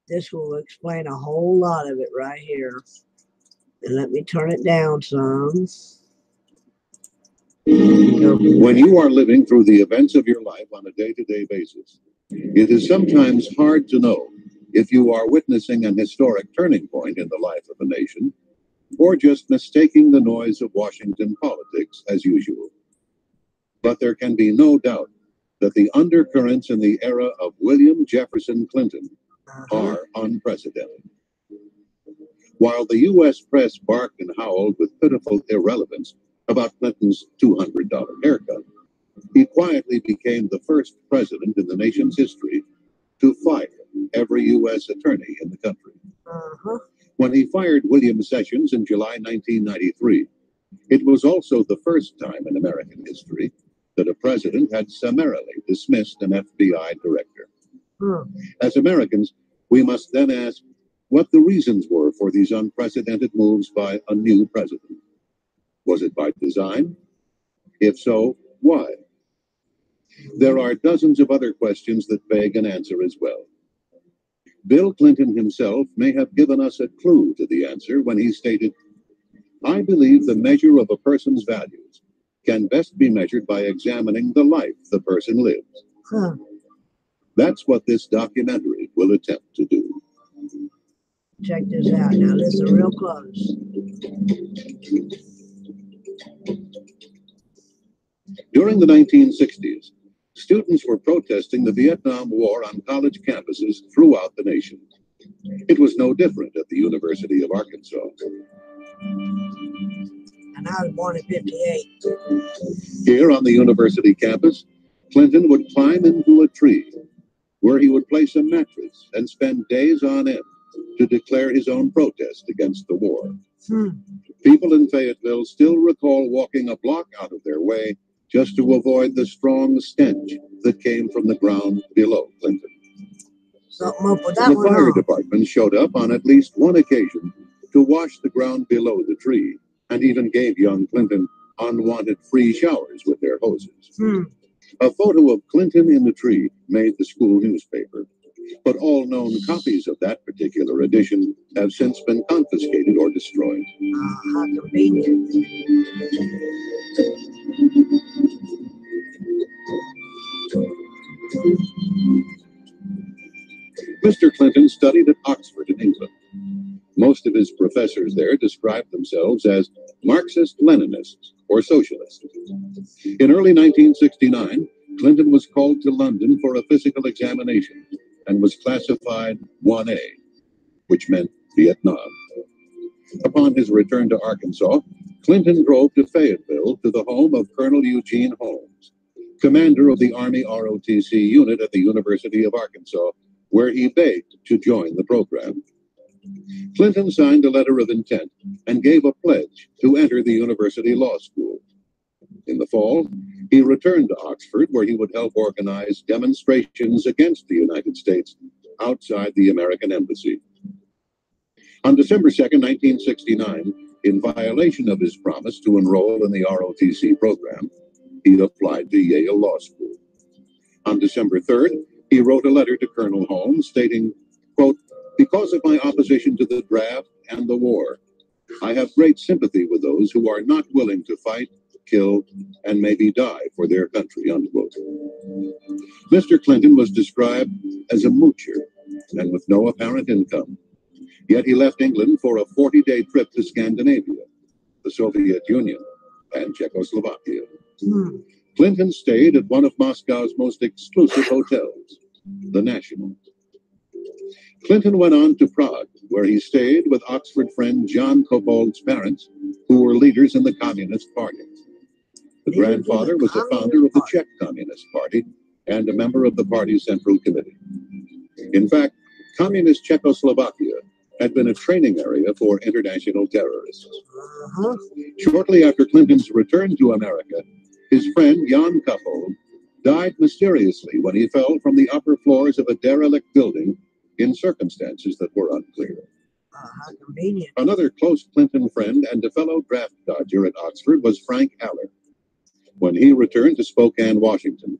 this will explain a whole lot of it right here. And let me turn it down some. When you are living through the events of your life on a day-to-day basis, it is sometimes hard to know if you are witnessing an historic turning point in the life of a nation, or just mistaking the noise of Washington politics as usual. But there can be no doubt that the undercurrents in the era of William Jefferson Clinton are unprecedented. While the U.S. press barked and howled with pitiful irrelevance about Clinton's $200 haircut, he quietly became the first president in the nation's history to fire every U.S. attorney in the country. When he fired William Sessions in July 1993, it was also the first time in American history that a president had summarily dismissed an FBI director. As Americans, we must then ask what the reasons were for these unprecedented moves by a new president. Was it by design? If so, why? There are dozens of other questions that beg an answer as well. Bill Clinton himself may have given us a clue to the answer when he stated, "I believe the measure of a person's values can best be measured by examining the life the person lives." That's what this documentary will attempt to do. Check this out. Now listen real close. During the 1960s, students were protesting the Vietnam War on college campuses throughout the nation. It was no different at the University of Arkansas. And I was born in 58. Here on the university campus, Clinton would climb into a tree where he would place a mattress and spend days on end to declare his own protest against the war. People in Fayetteville still recall walking a block out of their way just to avoid the strong stench that came from the ground below Clinton. Something up with that The one, fire huh? department showed up on at least one occasion to wash the ground below the tree, and even gave young Clinton unwanted free showers with their hoses. A photo of Clinton in the tree made the school newspaper, but all known copies of that particular edition have since been confiscated or destroyed. How convenient. Mr. Clinton studied at Oxford in England. Most most of his professors there described themselves as Marxist-Leninists or socialists. In early 1969, Clinton was called to London for a physical examination and was classified 1A, which meant Vietnam. Upon his return to Arkansas, Clinton drove to Fayetteville to the home of Colonel Eugene Holmes, commander of the Army ROTC unit at the University of Arkansas, where he begged to join the program. Clinton signed a letter of intent and gave a pledge to enter the university law school. In the fall, he returned to Oxford, where he would help organize demonstrations against the United States outside the American embassy. On December 2nd, 1969, in violation of his promise to enroll in the ROTC program, he applied to Yale Law School. On December 3rd, he wrote a letter to Colonel Holmes stating, quote, "Because of my opposition to the draft and the war, I have great sympathy with those who are not willing to fight, kill, and maybe die for their country," unquote. Mr. Clinton was described as a moocher and with no apparent income. Yet he left England for a 40-day trip to Scandinavia, the Soviet Union, and Czechoslovakia. Clinton stayed at one of Moscow's most exclusive hotels, the National. Clinton went on to Prague, where he stayed with Oxford friend John Cobold's parents, who were leaders in the Communist Party. The grandfather was a founder of the Czech Communist Party and a member of the party's Central Committee. In fact, Communist Czechoslovakia had been a training area for international terrorists. Shortly after Clinton's return to America, his friend Jan Cobold died mysteriously when he fell from the upper floors of a derelict building in circumstances that were unclear. How convenient. Another close Clinton friend and a fellow draft dodger at Oxford was Frank Haller. When he returned to Spokane, Washington,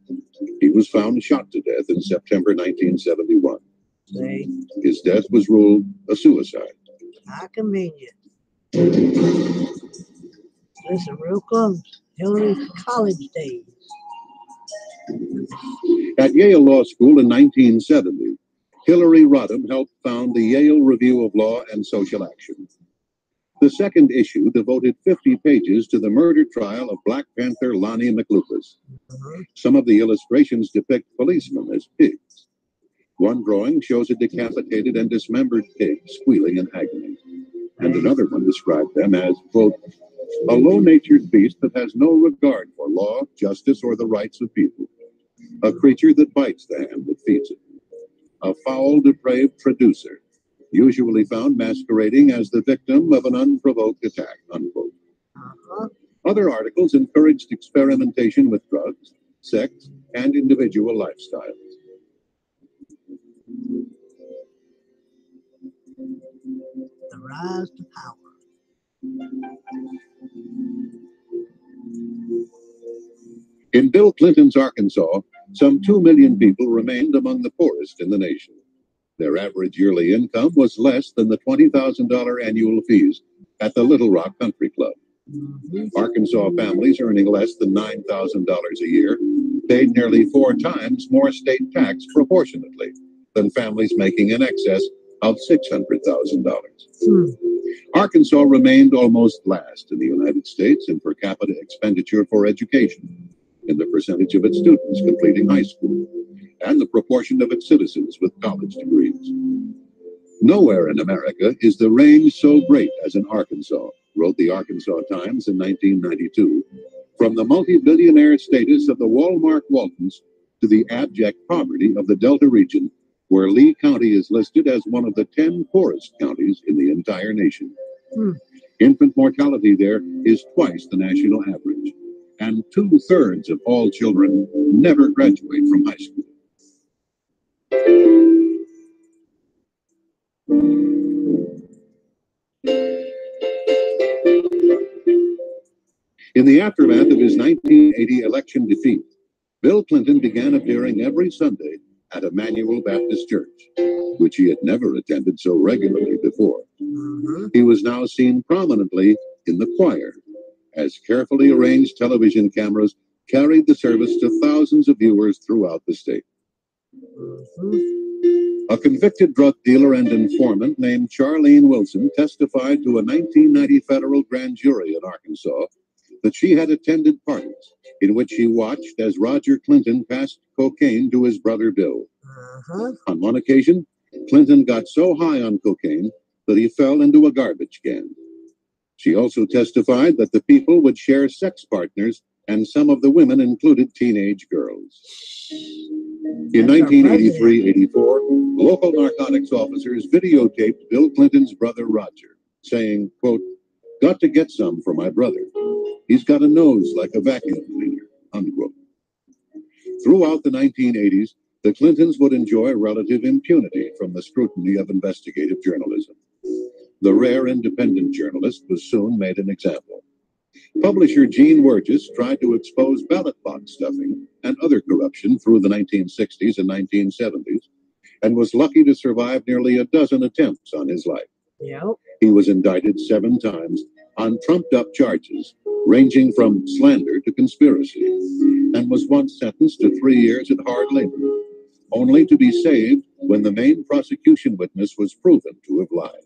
he was found shot to death in September 1971. His death was ruled a suicide. How convenient. Listen, real close. Hillary's college days. At Yale Law School in 1970, Hillary Rodham helped found the Yale Review of Law and Social Action. The second issue devoted 50 pages to the murder trial of Black Panther Lonnie McLucas. Some of the illustrations depict policemen as pigs. One drawing shows a decapitated and dismembered pig squealing in agony, and another one described them as, quote, "a low-natured beast that has no regard for law, justice, or the rights of people. A creature that bites the hand that feeds it. A foul, depraved traducer, usually found masquerading as the victim of an unprovoked attack," unquote. Other articles encouraged experimentation with drugs, sex, and individual lifestyles. The rise to power. In Bill Clinton's Arkansas, some 2 million people remained among the poorest in the nation. Their average yearly income was less than the $20,000 annual fees at the Little Rock Country Club. Arkansas families earning less than $9,000 a year paid nearly 4 times more state tax proportionately than families making in excess of $600,000. Arkansas remained almost last in the United States in per capita expenditure for education, in the percentage of its students completing high school, and the proportion of its citizens with college degrees. "Nowhere in America is the range so great as in Arkansas," wrote the Arkansas Times in 1992, "from the multi-billionaire status of the Walmart Waltons to the abject poverty of the Delta region, where Lee County is listed as one of the 10 poorest counties in the entire nation. Infant mortality there is twice the national average, and 2/3 of all children never graduate from high school." In the aftermath of his 1980 election defeat, Bill Clinton began appearing every Sunday at Emmanuel Baptist Church, which he had never attended so regularly before. He was now seen prominently in the choir, as carefully arranged television cameras carried the service to thousands of viewers throughout the state. A convicted drug dealer and informant named Charlene Wilson testified to a 1990 federal grand jury in Arkansas that she had attended parties in which she watched as Roger Clinton passed cocaine to his brother Bill. On one occasion, Clinton got so high on cocaine that he fell into a garbage can. She also testified that the people would share sex partners, and some of the women included teenage girls. In 1983-84, local narcotics officers videotaped Bill Clinton's brother Roger, saying, quote, "Got to get some for my brother. He's got a nose like a vacuum cleaner," unquote. Throughout the 1980s, the Clintons would enjoy relative impunity from the scrutiny of investigative journalism. The rare independent journalist was soon made an example. Publisher Gene Wergis tried to expose ballot box stuffing and other corruption through the 1960s and 1970s, and was lucky to survive nearly a dozen attempts on his life. Yep. He was indicted 7 times on trumped-up charges, ranging from slander to conspiracy, and was once sentenced to 3 years at hard labor, only to be saved when the main prosecution witness was proven to have lied.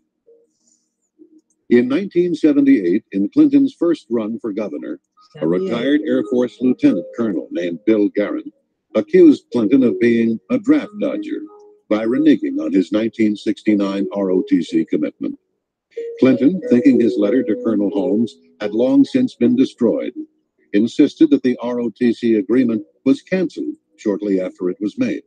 In 1978, in Clinton's first run for governor, a retired Air Force lieutenant colonel named Bill Guerin accused Clinton of being a draft dodger by reneging on his 1969 ROTC commitment. Clinton, thinking his letter to Colonel Holmes had long since been destroyed, insisted that the ROTC agreement was canceled shortly after it was made.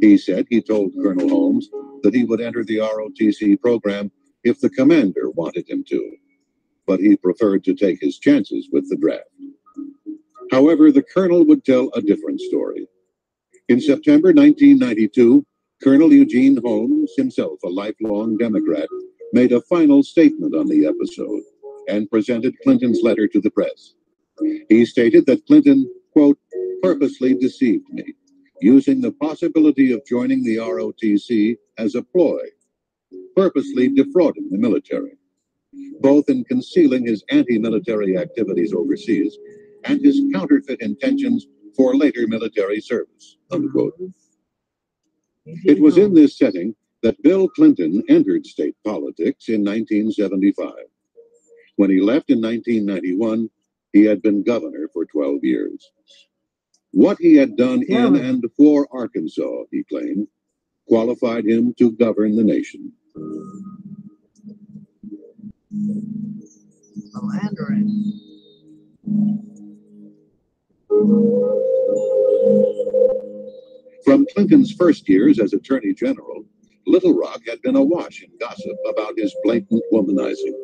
He said he told Colonel Holmes that he would enter the ROTC program if the commander wanted him to, but he preferred to take his chances with the draft. However, the colonel would tell a different story. In September 1992, Colonel Eugene Holmes, himself a lifelong Democrat, made a final statement on the episode and presented Clinton's letter to the press. He stated that Clinton, quote, "purposely deceived me, using the possibility of joining the ROTC as a ploy, purposely defrauding the military, both in concealing his anti-military activities overseas and his counterfeit intentions for later military service," unquote. It was in this setting that Bill Clinton entered state politics in 1975. When he left in 1991, he had been governor for 12 years. What he had done in and for Arkansas, he claimed, qualified him to govern the nation. From Clinton's first years as Attorney General, Little Rock had been awash in gossip about his blatant womanizing.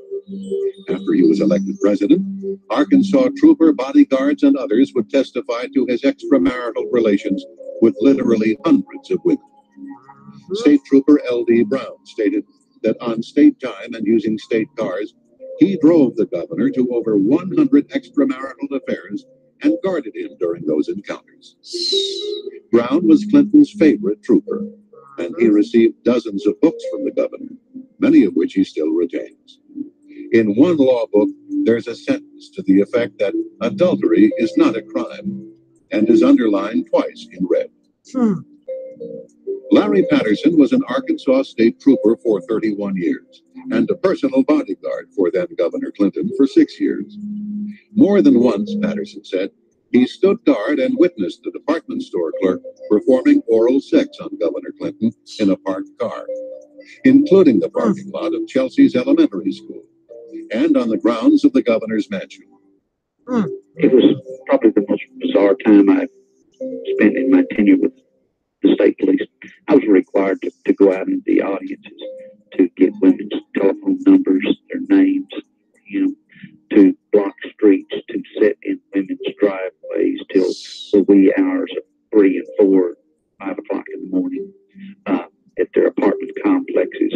After he was elected president, Arkansas trooper bodyguards and others would testify to his extramarital relations with literally hundreds of women. State Trooper L.D. Brown stated that on state time and using state cars, he drove the governor to over 100 extramarital affairs and guarded him during those encounters. Brown was Clinton's favorite trooper, and he received dozens of books from the governor, many of which he still retains. In one law book, there's a sentence to the effect that adultery is not a crime, and is underlined twice in red. Larry Patterson was an Arkansas state trooper for 31 years, and a personal bodyguard for then Governor Clinton for 6 years. More than once, Patterson said, he stood guard and witnessed the department store clerk performing oral sex on Governor Clinton in a parked car, including the parking lot of Chelsea's elementary school and on the grounds of the governor's mansion. It was probably the most bizarre time I spent in my tenure with the state police. I was required to go out into the audiences to get women's telephone numbers, their names, to block streets, to sit in women's driveways till the wee hours of 3 and 4, 5 o'clock in the morning at their apartment complexes.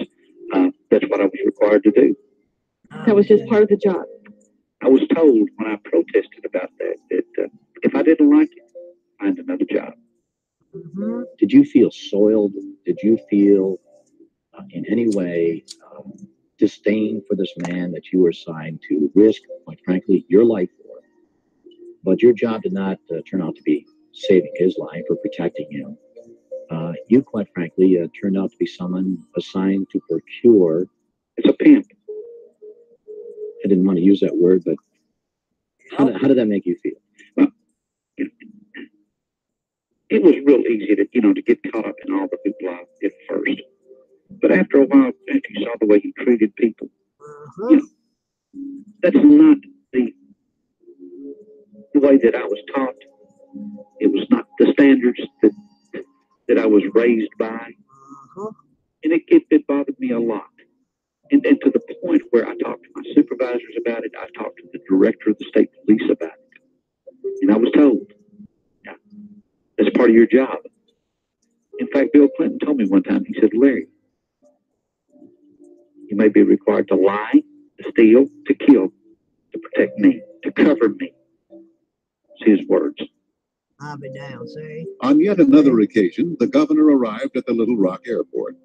That's what I was required to do. That was just part of the job. I was told when I protested about that if I didn't like it, find another job. Did you feel soiled? Did you feel in any way disdain for this man that you were assigned to risk, quite frankly, your life for? But your job did not turn out to be saving his life or protecting him. You, quite frankly, turned out to be someone assigned to procure. It's a pimp. I didn't want to use that word, but how did that make you feel? Well, it was real easy to get caught up in all the hoopla at first. But after a while, after you saw the way he treated people, that's not the way that I was taught. It was not the standards that I was raised by. And it bothered me a lot. And to the point where I talked to my supervisors about it, I talked to the director of the state police about it. And I was told, yeah, that's part of your job. In fact, Bill Clinton told me one time, he said, Larry, you may be required to lie, to steal, to kill, to protect me, to cover me. It's his words. I'll be down, see? On yet another occasion, the governor arrived at the Little Rock airport.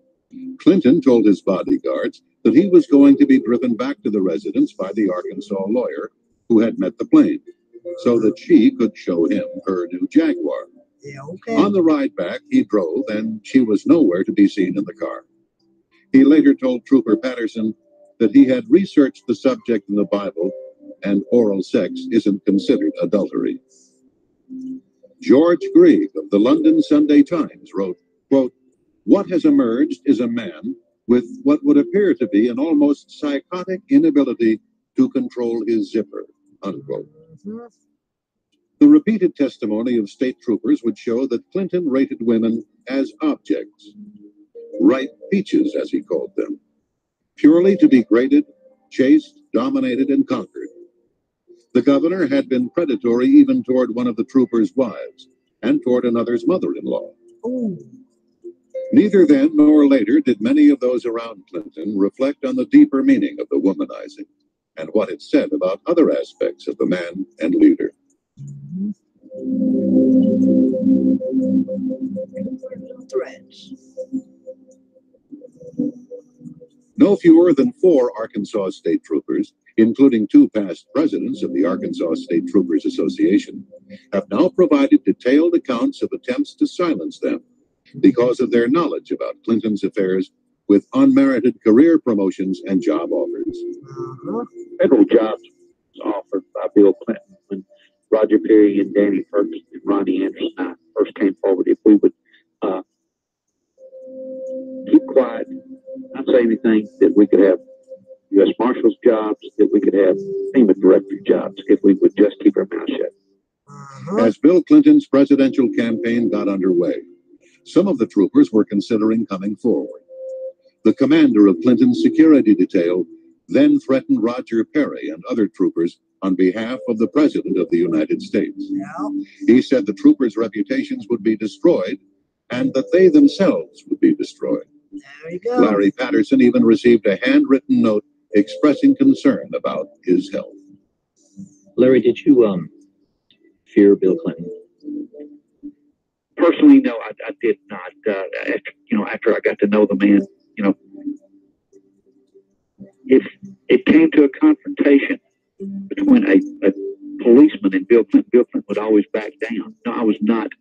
Clinton told his bodyguards that he was going to be driven back to the residence by the Arkansas lawyer who had met the plane, so that she could show him her new Jaguar. Yeah, okay. On the ride back, he drove, and she was nowhere to be seen in the car. He later told Trooper Patterson that he had researched the subject in the Bible, and oral sex isn't considered adultery. George Grieg of the London Sunday Times wrote, quote, "What has emerged is a man with what would appear to be an almost psychotic inability to control his zipper," unquote. The repeated testimony of state troopers would show that Clinton rated women as objects, ripe peaches, as he called them, purely to be graded, chased, dominated, and conquered. The governor had been predatory even toward one of the troopers' wives and toward another's mother-in-law. Neither then nor later did many of those around Clinton reflect on the deeper meaning of the womanizing and what it said about other aspects of the man and leader. Threats. No fewer than 4 Arkansas state troopers, including 2 past presidents of the Arkansas State Troopers Association, have now provided detailed accounts of attempts to silence them because of their knowledge about Clinton's affairs with unmerited career promotions and job offers. Federal jobs was offered by Bill Clinton when Roger Perry and Danny Ferguson and Ronnie Anderson and I first came forward. If we would keep quiet, not say anything, that we could have U.S. Marshals jobs, that we could have FEMA director jobs, if we would just keep our mouth shut. As Bill Clinton's presidential campaign got underway, some of the troopers were considering coming forward. The commander of Clinton's security detail then threatened Roger Perry and other troopers on behalf of the President of the United States. He said the troopers' reputations would be destroyed and that they themselves would be destroyed. There you go. Larry Patterson even received a handwritten note expressing concern about his health. Larry, did you fear Bill Clinton? Personally, no, I did not. After I got to know the man, if it came to a confrontation between a policeman and Bill Clinton would always back down. No, I was not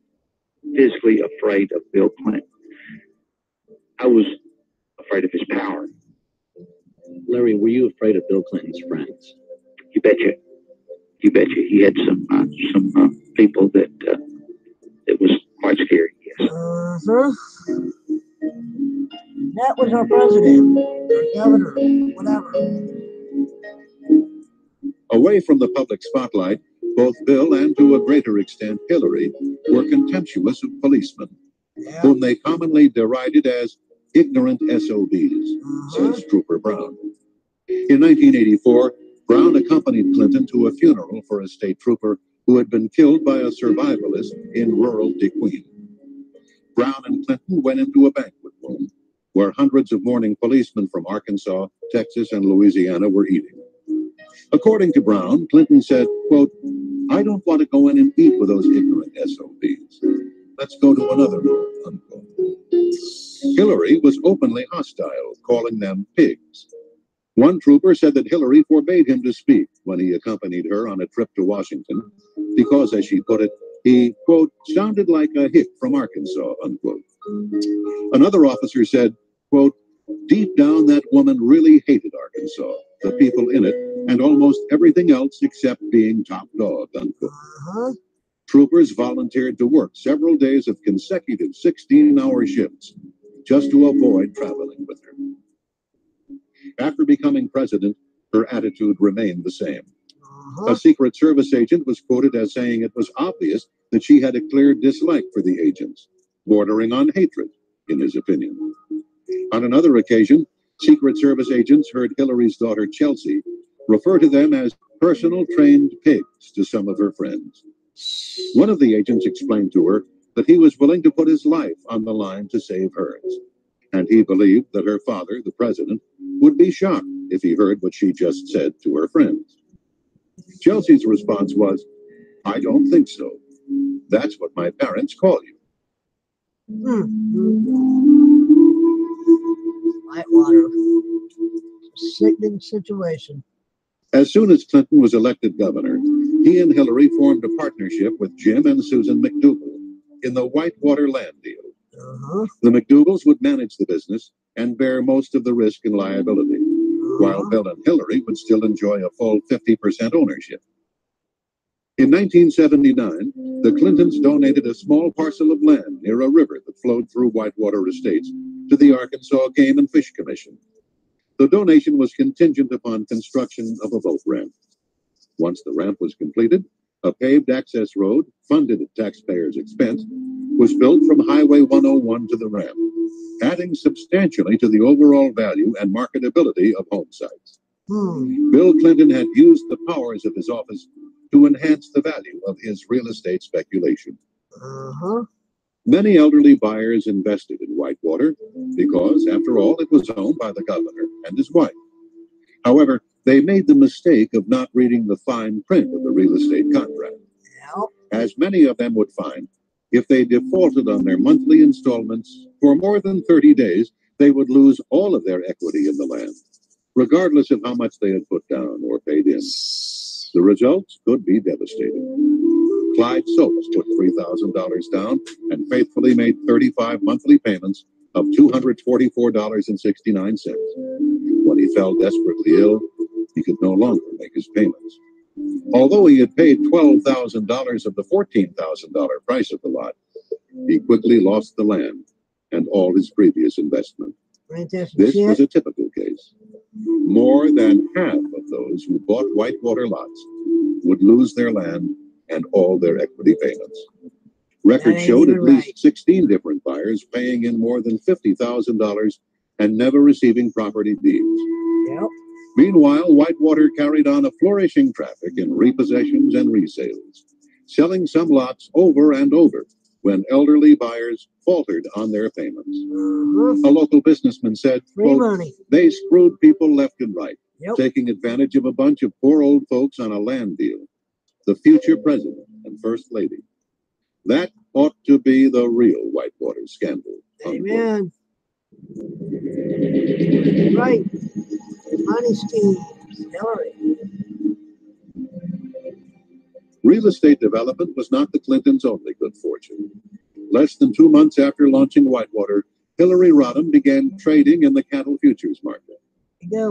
physically afraid of Bill Clinton. I was afraid of his power. Larry, were you afraid of Bill Clinton's friends? You betcha. You betcha. He had some people that it was quite scary. Yes. That was our president, our governor, whatever. Away from the public spotlight, both Bill and to a greater extent Hillary were contemptuous of policemen, whom they commonly derided as ignorant SOBs, says Trooper Brown. In 1984, Brown accompanied Clinton to a funeral for a state trooper who had been killed by a survivalist in rural DeQueen. Brown and Clinton went into a banquet room where hundreds of mourning policemen from Arkansas, Texas, and Louisiana were eating. According to Brown, Clinton said, quote, "I don't want to go in and eat with those ignorant SOBs. Let's go to another room," unquote. Hillary was openly hostile, calling them pigs. One trooper said that Hillary forbade him to speak when he accompanied her on a trip to Washington because, as she put it, he, quote, "sounded like a hick from Arkansas," unquote. Another officer said, quote, "Deep down, that woman really hated Arkansas, the people in it, and almost everything else except being top dog," unquote. Troopers volunteered to work several days of consecutive 16-hour shifts just to avoid traveling with her. After becoming president, her attitude remained the same. A Secret Service agent was quoted as saying it was obvious that she had a clear dislike for the agents, bordering on hatred, in his opinion. On another occasion, Secret Service agents heard Hillary's daughter, Chelsea, refer to them as personal trained pigs to some of her friends. One of the agents explained to her that he was willing to put his life on the line to save hers, and he believed that her father, the president, would be shocked if he heard what she just said to her friends. Chelsea's response was, "I don't think so. That's what my parents call you." Whitewater. Sickening situation. As soon as Clinton was elected governor, he and Hillary formed a partnership with Jim and Susan McDougal in the Whitewater land deal. The McDougals would manage the business and bear most of the risk and liability, while Bill and Hillary would still enjoy a full 50% ownership. In 1979, the Clintons donated a small parcel of land near a river that flowed through Whitewater Estates to the Arkansas Game and Fish Commission. The donation was contingent upon construction of a boat ramp. Once the ramp was completed, a paved access road, funded at taxpayers' expense, was built from Highway 101 to the ramp, adding substantially to the overall value and marketability of home sites. Bill Clinton had used the powers of his office to enhance the value of his real estate speculation. Many elderly buyers invested in Whitewater because, after all, it was owned by the governor and his wife. However, they made the mistake of not reading the fine print of the real estate contract. As many of them would find, if they defaulted on their monthly installments for more than 30 days, they would lose all of their equity in the land, regardless of how much they had put down or paid in. The results could be devastating. Clyde Soaps put $3,000 down and faithfully made 35 monthly payments of $244.69. When he fell desperately ill, he could no longer make his payments. Although he had paid $12,000 of the $14,000 price of the lot, he quickly lost the land and all his previous investment. This was a typical case. More than half of those who bought Whitewater lots would lose their land and all their equity payments. Records showed at least 16 different buyers paying in more than $50,000 and never receiving property deeds. Meanwhile, Whitewater carried on a flourishing traffic in repossessions and resales, selling some lots over and over when elderly buyers faltered on their payments. A local businessman said, quote, "They screwed people left and right, taking advantage of a bunch of poor old folks on a land deal. The future president and first lady. That ought to be the real Whitewater scandal." Amen. Right. Money schemes. Hillary. Real estate development was not the Clintons' only good fortune. Less than 2 months after launching Whitewater, Hillary Rodham began trading in the cattle futures market.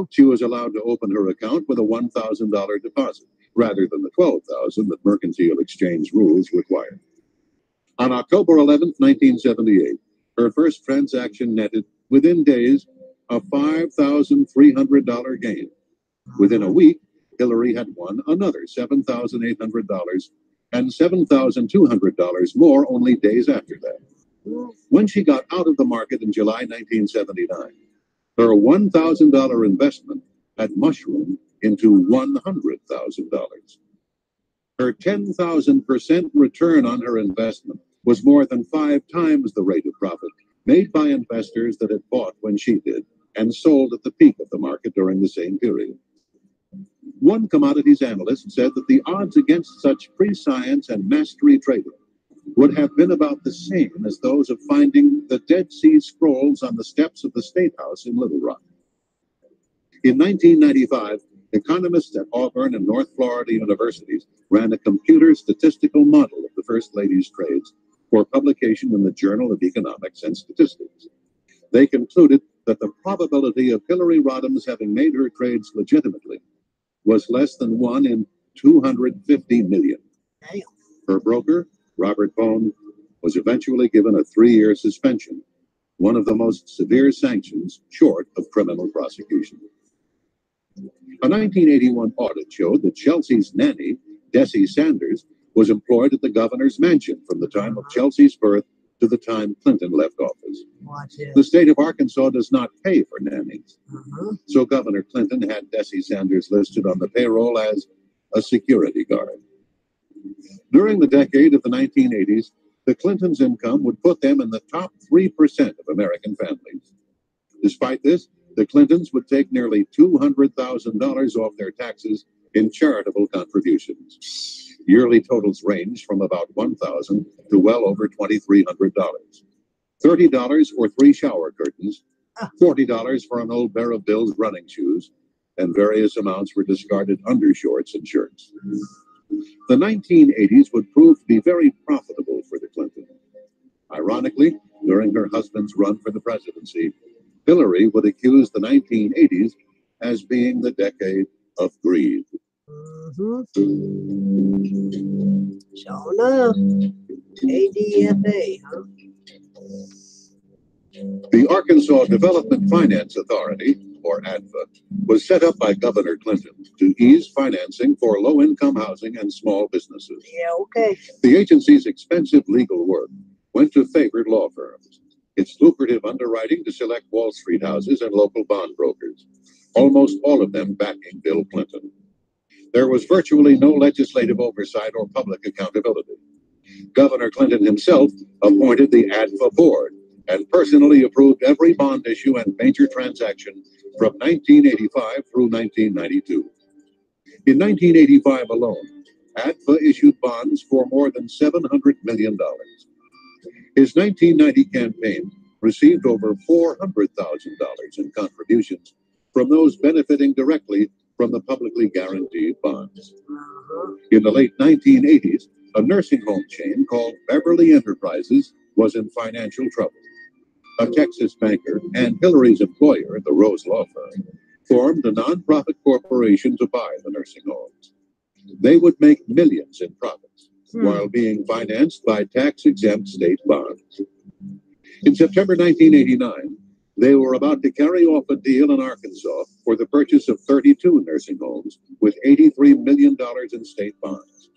She was allowed to open her account with a $1,000 deposit, rather than the $12,000 that mercantile exchange rules required. On October 11, 1978, her first transaction netted, within days, a $5,300 gain. Within a week, Hillary had won another $7,800 and $7,200 more only days after that. When she got out of the market in July 1979, her $1,000 investment had mushroomed into $100,000. Her 10,000% return on her investment was more than 5 times the rate of profit made by investors that had bought when she did and sold at the peak of the market during the same period. One commodities analyst said that the odds against such prescience and mastery trading would have been about the same as those of finding the Dead Sea Scrolls on the steps of the State House in Little Rock. In 1995, economists at Auburn and North Florida universities ran a computer statistical model of the First Lady's trades for publication in the Journal of Economics and Statistics. They concluded that the probability of Hillary Rodham's having made her trades legitimately was less than 1 in 250 million. Damn. Her broker, Robert Bone, was eventually given a 3-year suspension, one of the most severe sanctions short of criminal prosecution. A 1981 audit showed that Chelsea's nanny, Desi Sanders, was employed at the governor's mansion from the time of Chelsea's birth to the time Clinton left office. Watch it. The state of Arkansas does not pay for nannies, so Governor Clinton had Desi Sanders listed on the payroll as a security guard. During the decade of the 1980s, the Clintons' income would put them in the top 3% of American families. Despite this, the Clintons would take nearly $200,000 off their taxes in charitable contributions. Yearly totals range from about $1,000 to well over $2,300. $30 for 3 shower curtains, $40 for an old pair of Bill's running shoes, and various amounts for discarded undershorts and shirts. The 1980s would prove to be very profitable for the Clintons. Ironically, during her husband's run for the presidency, Hillary would accuse the 1980s as being the decade of greed. Sure enough. ADFA, huh? The Arkansas Development Finance Authority, or ADFA, was set up by Governor Clinton to ease financing for low-income housing and small businesses. Yeah, okay. The agency's expensive legal work went to favored law firms. Its lucrative underwriting to select Wall Street houses and local bond brokers, almost all of them backing Bill Clinton. There was virtually no legislative oversight or public accountability. Governor Clinton himself appointed the ADFA board and personally approved every bond issue and major transaction from 1985 through 1992. In 1985 alone, ADFA issued bonds for more than $700 million. His 1990 campaign received over $400,000 in contributions from those benefiting directly from the publicly guaranteed bonds. In the late 1980s, a nursing home chain called Beverly Enterprises was in financial trouble. A Texas banker and Hillary's employer, the Rose Law Firm, formed a nonprofit corporation to buy the nursing homes. They would make millions in profits while being financed by tax-exempt state bonds. In September 1989, they were about to carry off a deal in Arkansas for the purchase of 32 nursing homes with $83 million in state bonds.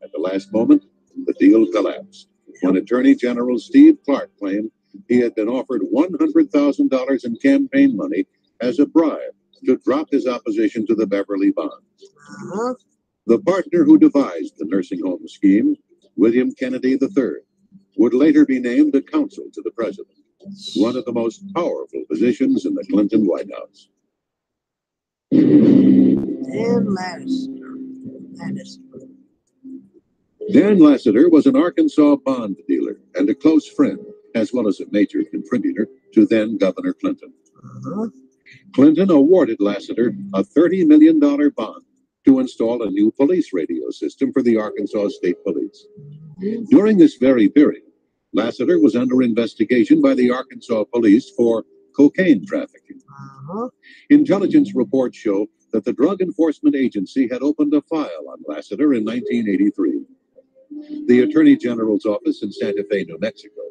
At the last moment, the deal collapsed when Attorney General Steve Clark claimed he had been offered $100,000 in campaign money as a bribe to drop his opposition to the Beverly bonds. The partner who devised the nursing home scheme, William Kennedy III, would later be named a counsel to the president, one of the most powerful positions in the Clinton White House. Dan Lannister. Dan Lassiter was an Arkansas bond dealer and a close friend, as well as a major contributor to then Governor Clinton. Clinton awarded Lassiter a $30 million bond to install a new police radio system for the Arkansas State Police. During this very period, Lassiter was under investigation by the Arkansas police for cocaine trafficking. Intelligence reports show that the Drug Enforcement Agency had opened a file on Lassiter in 1983. The Attorney General's office in Santa Fe, New Mexico,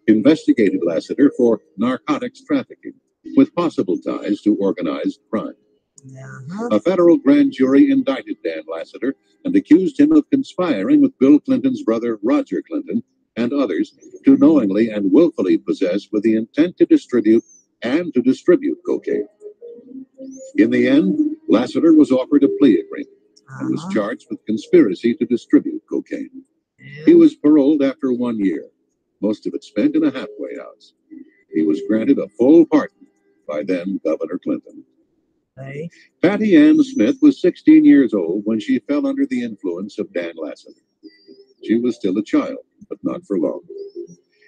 investigated Lassiter for narcotics trafficking with possible ties to organized crime. A federal grand jury indicted Dan Lassiter and accused him of conspiring with Bill Clinton's brother Roger Clinton and others to knowingly and willfully possess with the intent to distribute cocaine. In the end, Lassiter was offered a plea agreement and was charged with conspiracy to distribute cocaine. He was paroled after 1 year, most of it spent in a halfway house. He was granted a full pardon by then Governor Clinton. Patty Ann Smith was 16 years old when she fell under the influence of Dan Lassiter. She was still a child, but not for long.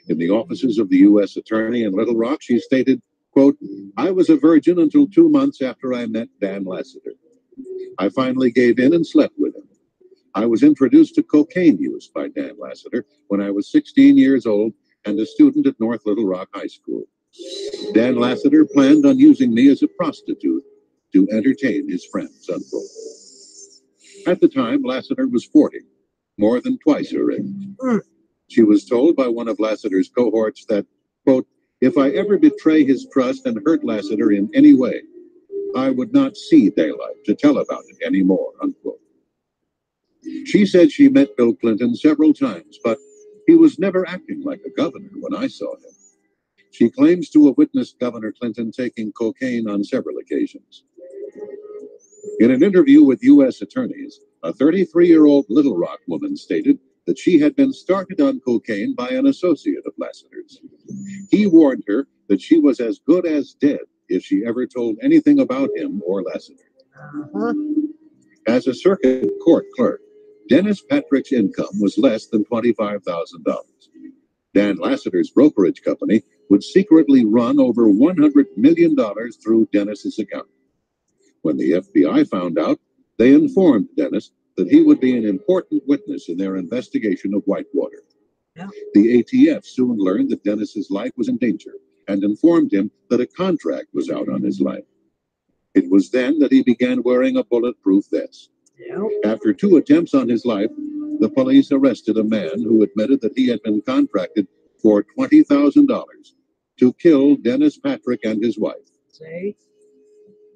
In the offices of the U.S. Attorney in Little Rock, she stated, quote, "I was a virgin until 2 months after I met Dan Lassiter. I finally gave in and slept with him. I was introduced to cocaine use by Dan Lassiter when I was 16 years old and a student at North Little Rock High School. Dan Lassiter planned on using me as a prostitute to entertain his friends, unquote. At the time, Lassiter was 40, more than twice her age. She was told by one of Lassiter's cohorts that, quote, if I ever betray his trust and hurt Lassiter in any way, I would not see daylight to tell about it anymore, unquote. She said she met Bill Clinton several times, but he was never acting like a governor when I saw him. She claims to have witnessed Governor Clinton taking cocaine on several occasions. In an interview with U.S. attorneys, a 33-year-old Little Rock woman stated that she had been started on cocaine by an associate of Lassiter's. He warned her that she was as good as dead if she ever told anything about him or Lassiter. As a circuit court clerk, Dennis Patrick's income was less than $25,000. Dan Lassiter's brokerage company would secretly run over $100 million through Dennis's account. When the FBI found out, they informed Dennis that he would be an important witness in their investigation of Whitewater. Yeah. The ATF soon learned that Dennis's life was in danger and informed him that a contract was out on his life. It was then that he began wearing a bulletproof vest. Yep. After 2 attempts on his life, the police arrested a man who admitted that he had been contracted for $20,000 to kill Dennis Patrick and his wife. See?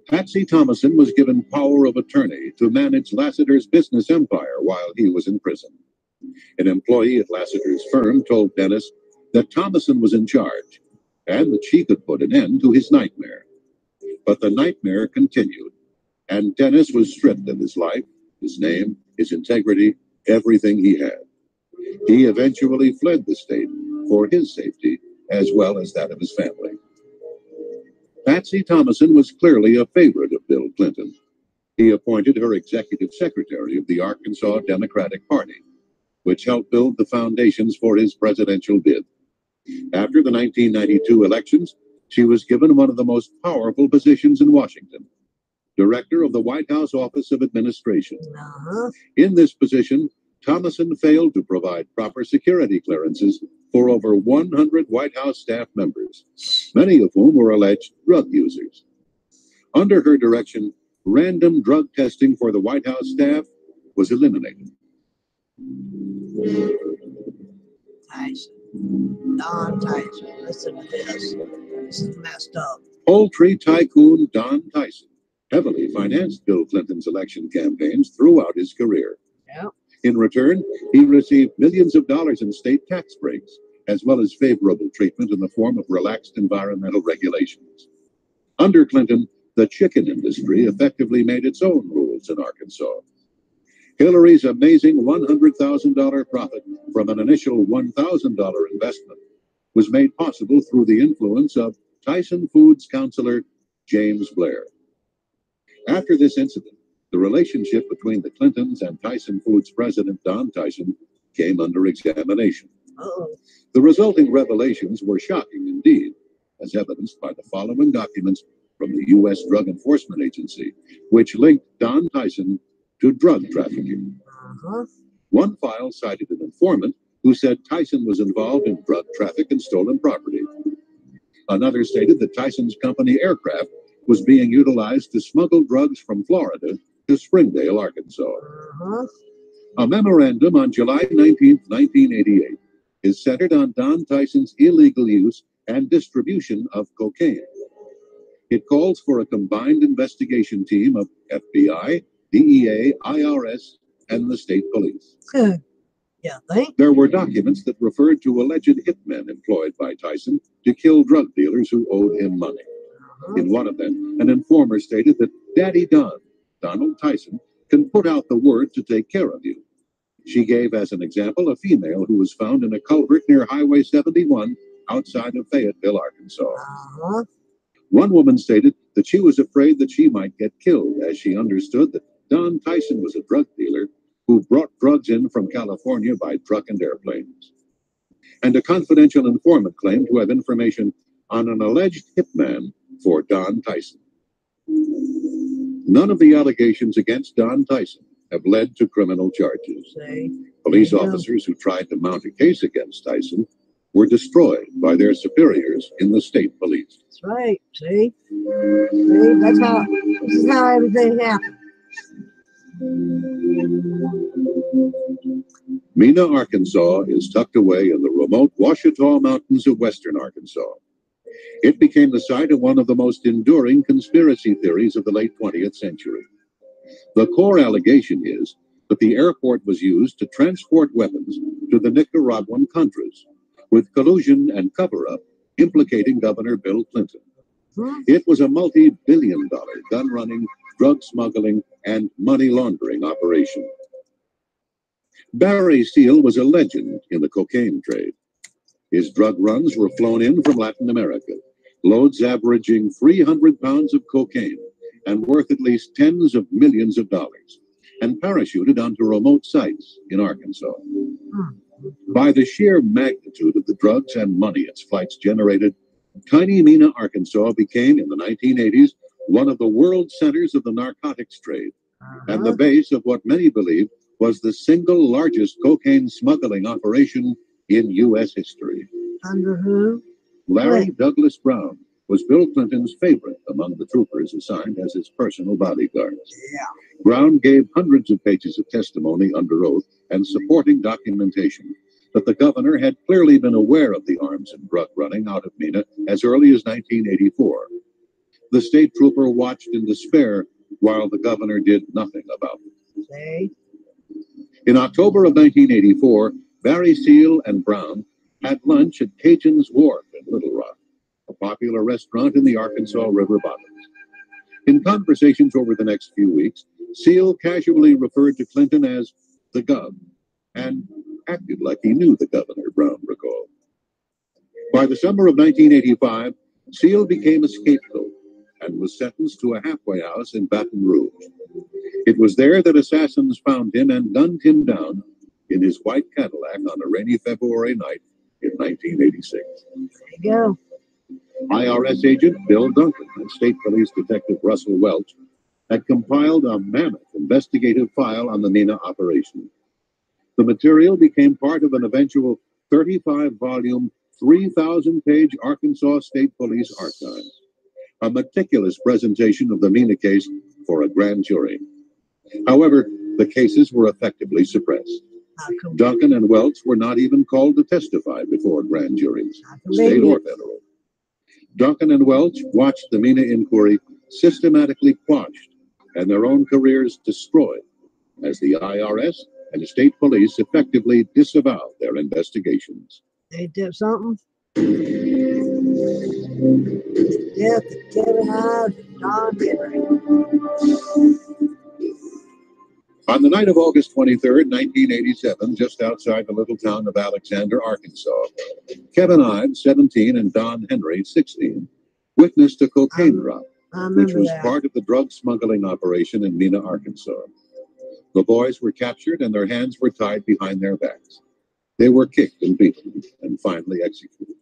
Patsy Thomason was given power of attorney to manage Lassiter's business empire while he was in prison. An employee at Lassiter's firm told Dennis that Thomason was in charge and that she could put an end to his nightmare. But the nightmare continued, and Dennis was stripped of his life, his name, his integrity, everything he had. He eventually fled the state for his safety as well as that of his family. Patsy Thomason was clearly a favorite of Bill Clinton. He appointed her executive secretary of the Arkansas Democratic Party, which helped build the foundations for his presidential bid. After the 1992 elections, she was given one of the most powerful positions in Washington, director of the White House Office of Administration. In this position, Thomason failed to provide proper security clearances for over 100 White House staff members, many of whom were alleged drug users. Under her direction, random drug testing for the White House staff was eliminated. Tyson. Don Tyson. Listen to this. This is messed up. Poultry tycoon Don Tyson heavily financed Bill Clinton's election campaigns throughout his career. Yep. In return, he received millions of dollars in state tax breaks, as well as favorable treatment in the form of relaxed environmental regulations. Under Clinton, the chicken industry effectively made its own rules in Arkansas. Hillary's amazing $100,000 profit from an initial $1,000 investment was made possible through the influence of Tyson Foods counselor James Blair. After this incident, the relationship between the Clintons and Tyson Foods president Don Tyson came under examination. The resulting revelations were shocking indeed, as evidenced by the following documents from the U.S. Drug Enforcement Agency, which linked Don Tyson to drug trafficking. One file cited an informant who said Tyson was involved in drug traffic and stolen property. Another stated that Tyson's company aircraft was being utilized to smuggle drugs from Florida to Springdale, Arkansas. A memorandum on July 19, 1988 is centered on Don Tyson's illegal use and distribution of cocaine. It calls for a combined investigation team of FBI, DEA, IRS, and the state police. Yeah, thank There were documents that referred to alleged hitmen employed by Tyson to kill drug dealers who owed him money. In one of them, an informer stated that Daddy Don, Donald Tyson, can put out the word to take care of you. She gave as an example a female who was found in a culvert near Highway 71 outside of Fayetteville, Arkansas. One woman stated that she was afraid that she might get killed as she understood that Don Tyson was a drug dealer who brought drugs in from California by truck and airplanes. And a confidential informant claimed to have information on an alleged hitman for Don Tyson. None of the allegations against Don Tyson have led to criminal charges. See? Police Yeah. officers who tried to mount a case against Tyson were destroyed by their superiors in the state police. That's right. See? See? This is how everything happened. Mena, Arkansas is tucked away in the remote Ouachita Mountains of western Arkansas. It became the site of one of the most enduring conspiracy theories of the late 20th century. The core allegation is that the airport was used to transport weapons to the Nicaraguan Contras, with collusion and cover-up implicating Governor Bill Clinton. It was a multi-billion-dollar gun-running, drug smuggling, and money laundering operation. Barry Seal was a legend in the cocaine trade. His drug runs were flown in from Latin America, loads averaging 300 pounds of cocaine and worth at least tens of millions of dollars, and parachuted onto remote sites in Arkansas. By the sheer magnitude of the drugs and money its flights generated, tiny Mena, Arkansas became, in the 1980s, one of the world centers of the narcotics trade, and the base of what many believe was the single largest cocaine smuggling operation in U.S. history. Under who? Larry Douglas Brown was Bill Clinton's favorite among the troopers assigned as his personal bodyguards. Yeah. Brown gave hundreds of pages of testimony under oath and supporting documentation that the governor had clearly been aware of the arms and drug running out of Mena as early as 1984. The state trooper watched in despair while the governor did nothing about it. See? In October of 1984, Barry Seal and Brown had lunch at Cajun's Wharf in Little Rock, a popular restaurant in the Arkansas River bottoms. In conversations over the next few weeks, Seal casually referred to Clinton as the Gov and acted like he knew the governor, Brown recalled. By the summer of 1985, Seal became a scapegoat and was sentenced to a halfway house in Baton Rouge. It was there that assassins found him and gunned him down in his white Cadillac on a rainy February night in 1986. There you go. IRS agent Bill Duncan and State Police Detective Russell Welch had compiled a mammoth investigative file on the Mena operation. The material became part of an eventual 35-volume, 3,000-page Arkansas State Police archive, a meticulous presentation of the Mena case for a grand jury. However, the cases were effectively suppressed. Duncan and Welch were not even called to testify before grand juries, state or federal. Duncan and Welch watched the Mena inquiry systematically quashed and their own careers destroyed as the IRS and state police effectively disavowed their investigations. They did something. Death of Kevin Ives and Don Henry. On the night of August 23rd, 1987, just outside the little town of Alexander, Arkansas, Kevin Ives, 17, and Don Henry, 16, witnessed a cocaine drop, which was part of the drug smuggling operation in Mena, Arkansas. The boys were captured and their hands were tied behind their backs. They were kicked and beaten and finally executed.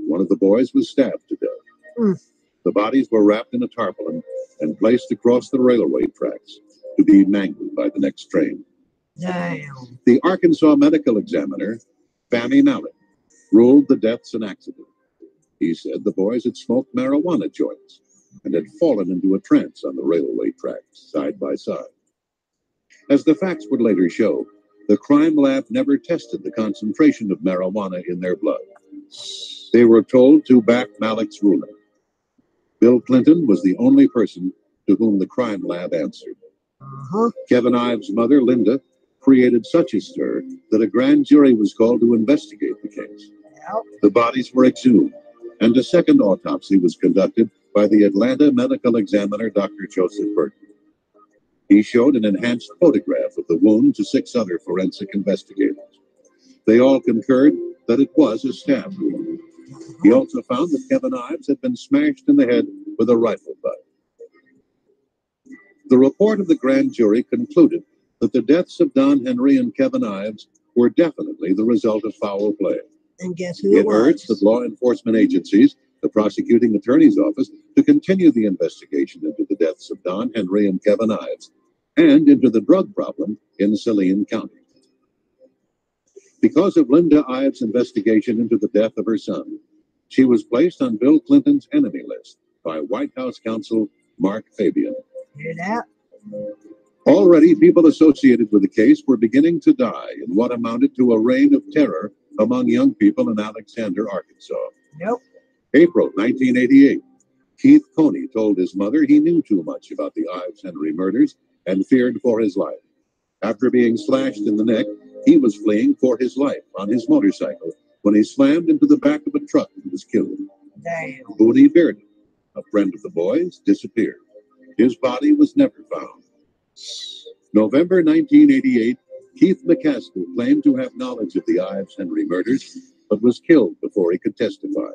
One of the boys was stabbed to death. The bodies were wrapped in a tarpaulin and placed across the railway tracks to be mangled by the next train. Damn. The Arkansas medical examiner, Fanny Mallett, ruled the deaths an accident. He said the boys had smoked marijuana joints and had fallen into a trance on the railway tracks, side by side. As the facts would later show, the crime lab never tested the concentration of marijuana in their blood. They were told to back Mallett's ruling. Bill Clinton was the only person to whom the crime lab answered. Kevin Ives' mother, Linda, created such a stir that a grand jury was called to investigate the case. The bodies were exhumed, and a second autopsy was conducted by the Atlanta medical examiner, Dr. Joseph Burton. He showed an enhanced photograph of the wound to 6 other forensic investigators. They all concurred that it was a stab wound. He also found that Kevin Ives had been smashed in the head with a rifle butt. The report of the grand jury concluded that the deaths of Don Henry and Kevin Ives were definitely the result of foul play. And guess who it was? urged the law enforcement agencies, the prosecuting attorney's office, to continue the investigation into the deaths of Don Henry and Kevin Ives and into the drug problem in Saline County. Because of Linda Ives' investigation into the death of her son, she was placed on Bill Clinton's enemy list by White House counsel Mark Fabian. Hear that? Already, people associated with the case were beginning to die in what amounted to a reign of terror among young people in Alexander, Arkansas. Nope. April 1988. Keith Coney told his mother he knew too much about the Ives Henry murders and feared for his life. After being slashed in the neck, he was fleeing for his life on his motorcycle when he slammed into the back of a truck and was killed. Damn. Booney Bearden, a friend of the boys, disappeared. His body was never found. November 1988, Keith McCaskill claimed to have knowledge of the Ives Henry murders, but was killed before he could testify.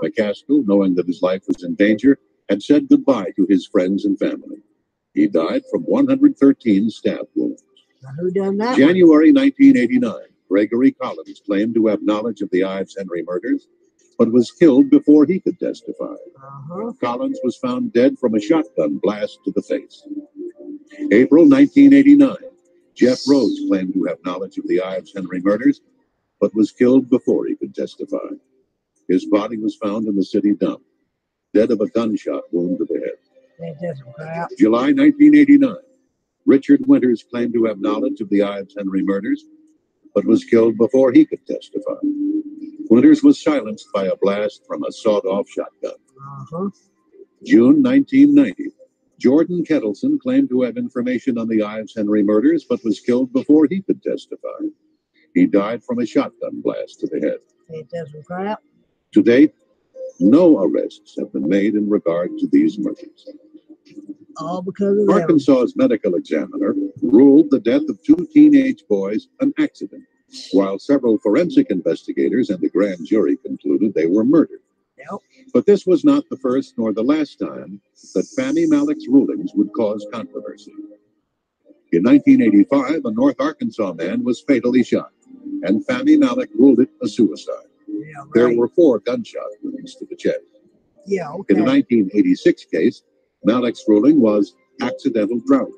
McCaskill, knowing that his life was in danger, had said goodbye to his friends and family. He died from 113 stab wounds. Now, who done that? January 1989, Gregory Collins claimed to have knowledge of the Ives Henry murders, but was killed before he could testify. Collins was found dead from a shotgun blast to the face. April 1989, Jeff Rhodes claimed to have knowledge of the Ives Henry murders, but was killed before he could testify. His body was found in the city dump, dead of a gunshot wound to the head. Ain't that some crap? July 1989, Richard Winters claimed to have knowledge of the Ives Henry murders, but was killed before he could testify. Winters was silenced by a blast from a sawed-off shotgun. June 1990, Jordan Kettleson claimed to have information on the Ives Henry murders, but was killed before he could testify. He died from a shotgun blast to the head. Ain't that some crap? To date, no arrests have been made in regard to these murders. All because of them. Arkansas's medical examiner ruled the death of two teenage boys an accident, while several forensic investigators and the grand jury concluded they were murdered. Yep. But this was not the first nor the last time that Fannie Malek's rulings would cause controversy. In 1985, a North Arkansas man was fatally shot, and Fannie Malek ruled it a suicide. Yeah, right. There were 4 gunshot wounds to the chest. Yeah, okay. In the 1986 case, Malek's ruling was accidental drowning.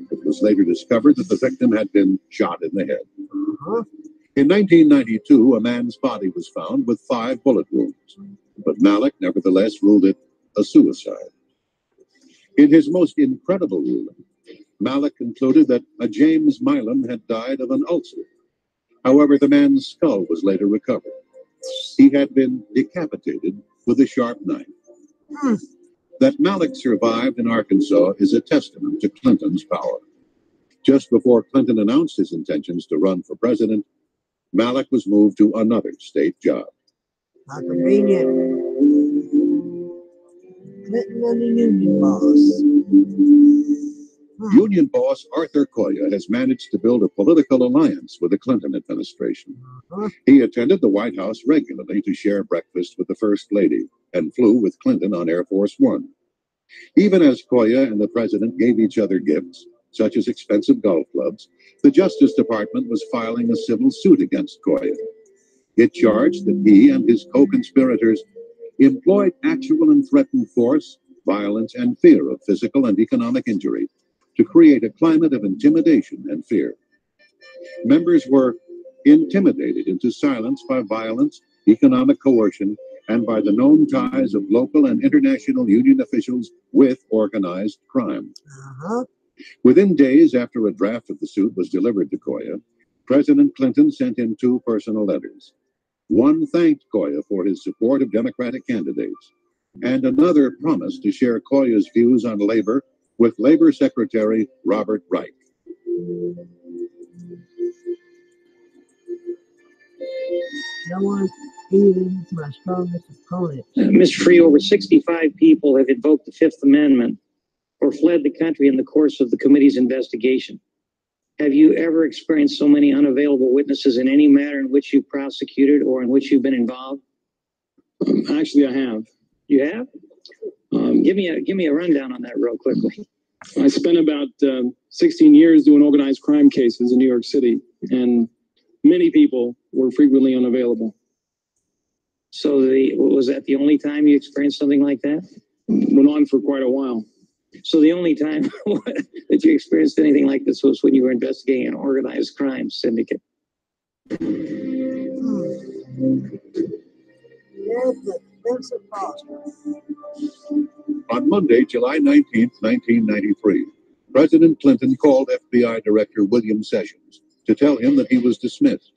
It was later discovered that the victim had been shot in the head. In 1992, a man's body was found with 5 bullet wounds, but Malek nevertheless ruled it a suicide. In his most incredible ruling, Malek concluded that a James Milam had died of an ulcer. However, the man's skull was later recovered. He had been decapitated with a sharp knife. That Malek survived in Arkansas is a testament to Clinton's power. Just before Clinton announced his intentions to run for president, Malek was moved to another state job. How convenient. Clinton and the union boss. Union boss Arthur Koya has managed to build a political alliance with the Clinton administration. He attended the White House regularly to share breakfast with the First Lady and flew with Clinton on Air Force One. Even as Koya and the president gave each other gifts, such as expensive golf clubs, the Justice Department was filing a civil suit against Koya. It charged that he and his co-conspirators employed actual and threatened force, violence, and fear of physical and economic injury to create a climate of intimidation and fear. Members were intimidated into silence by violence, economic coercion, and by the known ties of local and international union officials with organized crime. Within days after a draft of the suit was delivered to Koya, President Clinton sent him 2 personal letters. One thanked Koya for his support of Democratic candidates, and another promised to share Koya's views on labor with Labor Secretary Robert Reich. No one, even my strongest opponent. Mr. Free, over 65 people have invoked the Fifth Amendment or fled the country in the course of the committee's investigation. Have you ever experienced so many unavailable witnesses in any matter in which you prosecuted or in which you've been involved? Actually, I have. You have? Give me a rundown on that real quickly. I spent about 16 years doing organized crime cases in New York City, and many people were frequently unavailable. So was that the only time you experienced something like that? Went on for quite a while. So the only time that you experienced anything like this was when you were investigating an organized crime syndicate. Vincent Foster. On Monday, July 19th, 1993, President Clinton called FBI Director William Sessions to tell him that he was dismissed.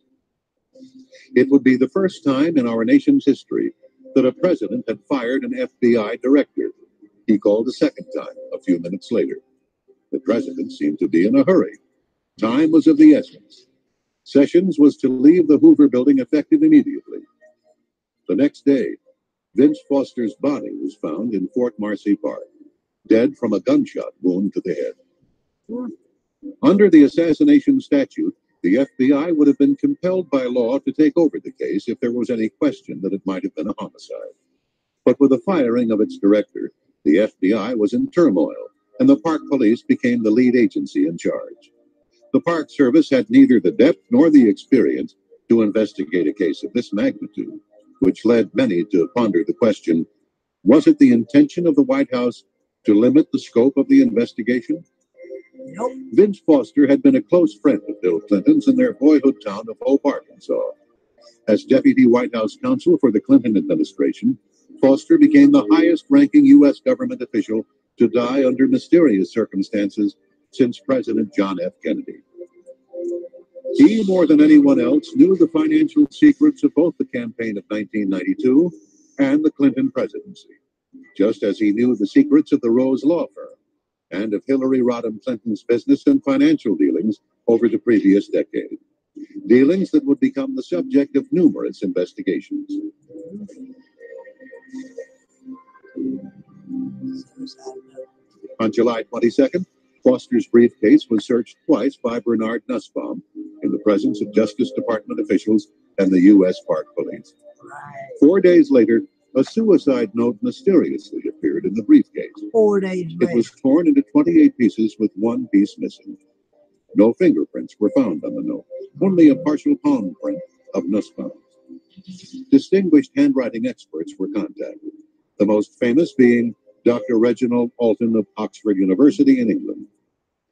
It would be the first time in our nation's history that a president had fired an FBI director. He called a second time a few minutes later. The president seemed to be in a hurry. Time was of the essence. Sessions was to leave the Hoover building effective immediately. The next day, Vince Foster's body was found in Fort Marcy Park, dead from a gunshot wound to the head. Under the assassination statute, the FBI would have been compelled by law to take over the case if there was any question that it might have been a homicide. But with the firing of its director, the FBI was in turmoil, and the Park Police became the lead agency in charge. The Park Service had neither the depth nor the experience to investigate a case of this magnitude, which led many to ponder the question, was it the intention of the White House to limit the scope of the investigation? Nope. Vince Foster had been a close friend of Bill Clinton's in their boyhood town of Hope, Arkansas. As Deputy White House Counsel for the Clinton administration, Foster became the highest-ranking U.S. government official to die under mysterious circumstances since President John F. Kennedy. He, more than anyone else, knew the financial secrets of both the campaign of 1992 and the Clinton presidency, just as he knew the secrets of the Rose Law Firm and of Hillary Rodham Clinton's business and financial dealings over the previous decade, dealings that would become the subject of numerous investigations. On July 22nd, Foster's briefcase was searched twice by Bernard Nussbaum in the presence of Justice Department officials and the U.S. Park Police. 4 days later, a suicide note mysteriously appeared in the briefcase. 4 days later. It was torn into 28 pieces with one piece missing. No fingerprints were found on the note, only a partial palm print of Nussbaum. Distinguished handwriting experts were contacted, the most famous being Dr. Reginald Alton of Oxford University in England.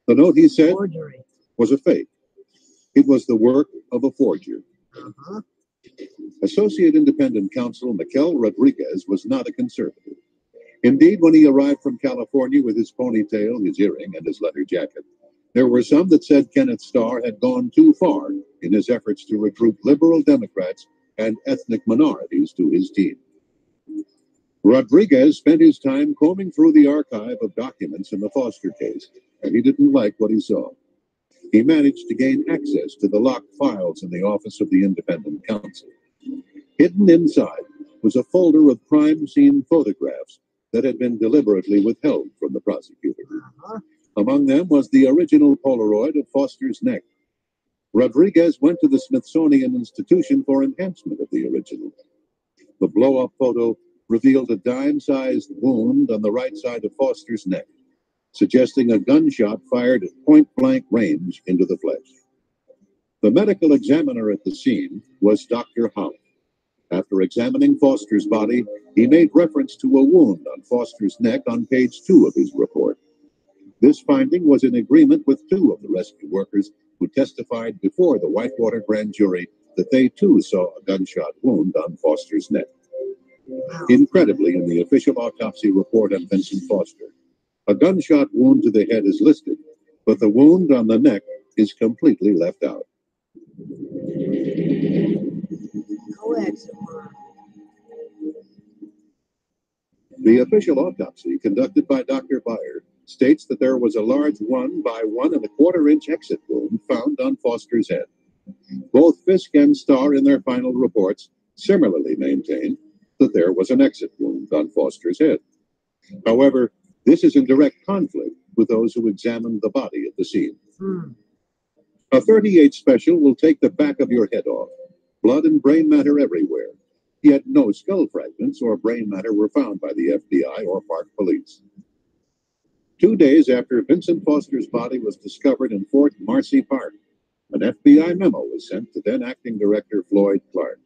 The note, he said, Forgery. was a fake. It was the work of a forger. Uh-huh. Associate Independent Counsel Mikel Rodriguez was not a conservative. Indeed, when he arrived from California with his ponytail, his earring, and his leather jacket, there were some that said Kenneth Starr had gone too far in his efforts to recruit liberal Democrats and ethnic minorities to his team. Rodriguez spent his time combing through the archive of documents in the Foster case, and he didn't like what he saw. He managed to gain access to the locked files in the Office of the Independent Counsel. Hidden inside was a folder of crime scene photographs that had been deliberately withheld from the prosecutor. Among them was the original Polaroid of Foster's neck. Rodriguez went to the Smithsonian Institution for enhancement of the original. The blow-up photo revealed a dime-sized wound on the right side of Foster's neck, suggesting a gunshot fired at point-blank range into the flesh. The medical examiner at the scene was Dr. Holland. After examining Foster's body, he made reference to a wound on Foster's neck on page 2 of his report. This finding was in agreement with 2 of the rescue workers who testified before the Whitewater grand jury that they too saw a gunshot wound on Foster's neck. Incredibly, in the official autopsy report on Vincent Foster, a gunshot wound to the head is listed, but the wound on the neck is completely left out. The official autopsy conducted by Dr. Beyer states that there was a large 1 by 1 1/4 inch exit wound found on Foster's head. Both Fisk and Starr in their final reports similarly maintained that there was an exit wound on Foster's head. However, this is in direct conflict with those who examined the body at the scene. A 38 special will take the back of your head off, blood and brain matter everywhere. Yet no skull fragments or brain matter were found by the FBI or Park Police. 2 days after Vincent Foster's body was discovered in Fort Marcy Park, an FBI memo was sent to then Acting Director Floyd Clark.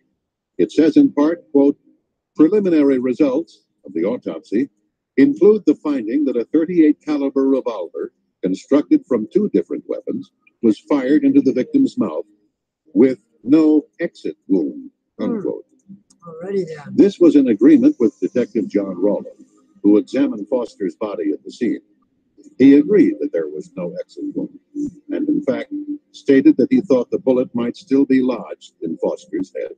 It says in part, quote, preliminary results of the autopsy include the finding that a .38 caliber revolver, constructed from two different weapons, was fired into the victim's mouth with no exit wound, unquote. Already then. This was in agreement with Detective John Rowland, who examined Foster's body at the scene. He agreed that there was no exit wound, and in fact stated that he thought the bullet might still be lodged in Foster's head.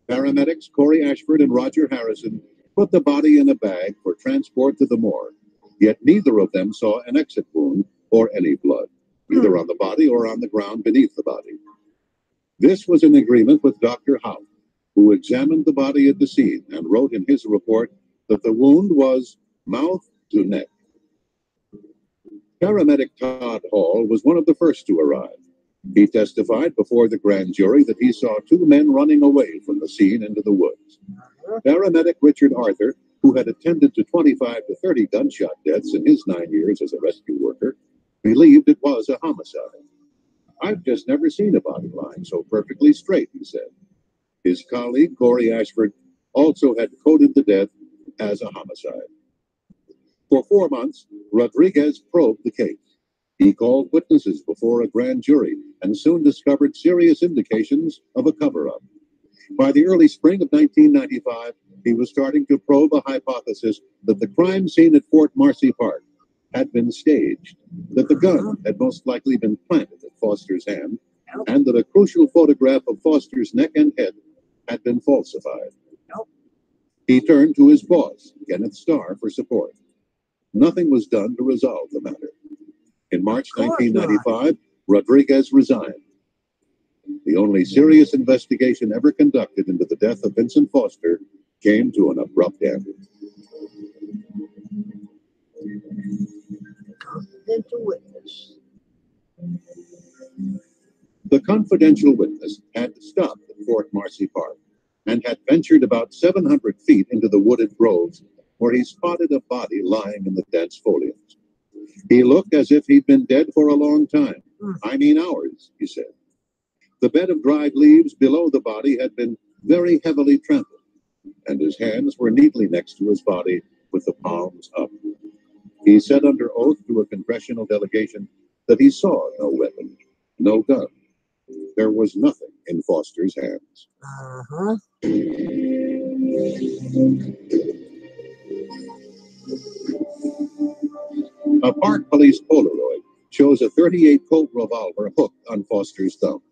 Paramedics Corey Ashford and Roger Harrison put the body in a bag for transport to the morgue, yet neither of them saw an exit wound or any blood, either on the body or on the ground beneath the body. This was in agreement with Dr. Howe, who examined the body at the scene and wrote in his report that the wound was mouth to neck. Paramedic Todd Hall was one of the first to arrive. He testified before the grand jury that he saw two men running away from the scene into the woods. Paramedic Richard Arthur, who had attended to 25 to 30 gunshot deaths in his 9 years as a rescue worker, believed it was a homicide. "I've just never seen a body lying so perfectly straight," he said. His colleague, Corey Ashford, also had coded the death as a homicide. For 4 months, Rodriguez probed the case. He called witnesses before a grand jury and soon discovered serious indications of a cover-up. By the early spring of 1995, he was starting to probe a hypothesis that the crime scene at Fort Marcy Park had been staged, that the gun had most likely been planted at Foster's hand, and that a crucial photograph of Foster's neck and head had been falsified. He turned to his boss, Kenneth Starr, for support. Nothing was done to resolve the matter. In March 1995, Rodriguez resigned. The only serious investigation ever conducted into the death of Vincent Foster came to an abrupt end. Confidential witness. The confidential witness had stopped at Fort Marcy Park and had ventured about 700 feet into the wooded groves, where he spotted a body lying in the dense foliage. He looked as if he'd been dead for a long time. "I mean hours," he said. The bed of dried leaves below the body had been very heavily trampled, and his hands were neatly next to his body with the palms up. He said under oath to a congressional delegation that he saw no weapon, no gun. There was nothing in Foster's hands. A Park Police Polaroid shows a .38 Colt revolver hooked on Foster's thumb.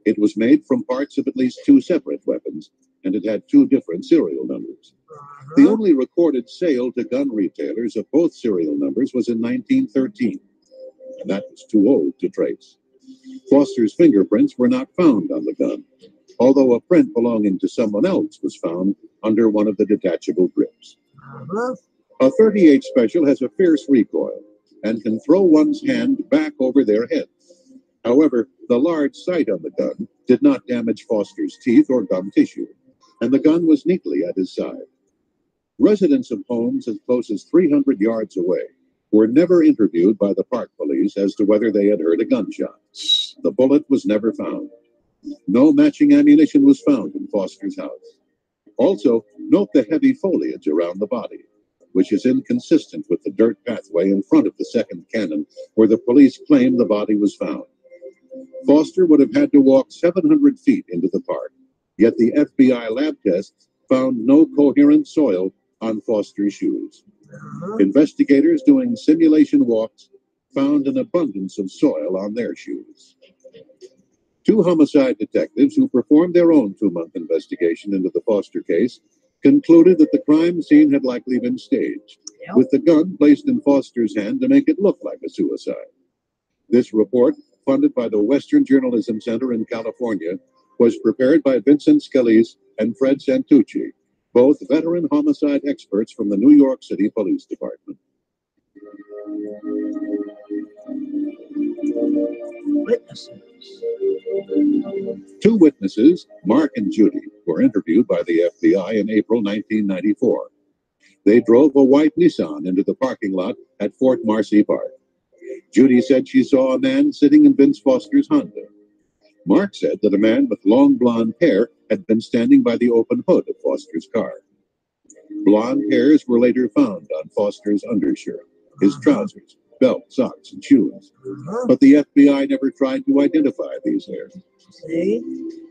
It was made from parts of at least two separate weapons, and it had two different serial numbers. The only recorded sale to gun retailers of both serial numbers was in 1913, and that was too old to trace. Foster's fingerprints were not found on the gun, although a print belonging to someone else was found under one of the detachable grips. A .38 Special has a fierce recoil and can throw one's hand back over their head. However, the large sight on the gun did not damage Foster's teeth or gum tissue, and the gun was neatly at his side. Residents of homes as close as 300 yards away were never interviewed by the Park Police as to whether they had heard a gunshot. The bullet was never found. No matching ammunition was found in Foster's house. Also, note the heavy foliage around the body, which is inconsistent with the dirt pathway in front of the second cannon where the police claim the body was found. Foster would have had to walk 700 feet into the park, yet the FBI lab tests found no coherent soil on Foster's shoes. Investigators doing simulation walks found an abundance of soil on their shoes. Two homicide detectives who performed their own 2-month investigation into the Foster case concluded that the crime scene had likely been staged, with the gun placed in Foster's hand to make it look like a suicide. This report, funded by the Western Journalism Center in California, was prepared by Vincent Scalise and Fred Santucci, both veteran homicide experts from the New York City Police Department. Witnesses. Two witnesses, Mark and Judy, were interviewed by the FBI in April 1994. They drove a white Nissan into the parking lot at Fort Marcy Park. Judy said she saw a man sitting in Vince Foster's Honda. Mark said that a man with long blonde hair had been standing by the open hood of Foster's car. Blonde hairs were later found on Foster's undershirt, his trousers, belt, socks, and shoes. But the FBI never tried to identify these hairs. See?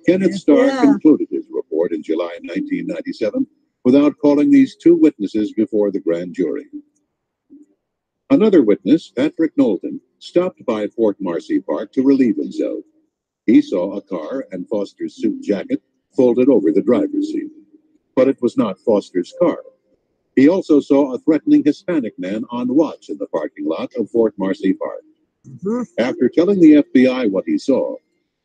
Kenneth Starr concluded his report in July 1997 without calling these two witnesses before the grand jury. Another witness, Patrick Knowlton, stopped by Fort Marcy Park to relieve himself. He saw a car and Foster's suit jacket folded over the driver's seat. But it was not Foster's car. He also saw a threatening Hispanic man on watch in the parking lot of Fort Marcy Park. After telling the FBI what he saw,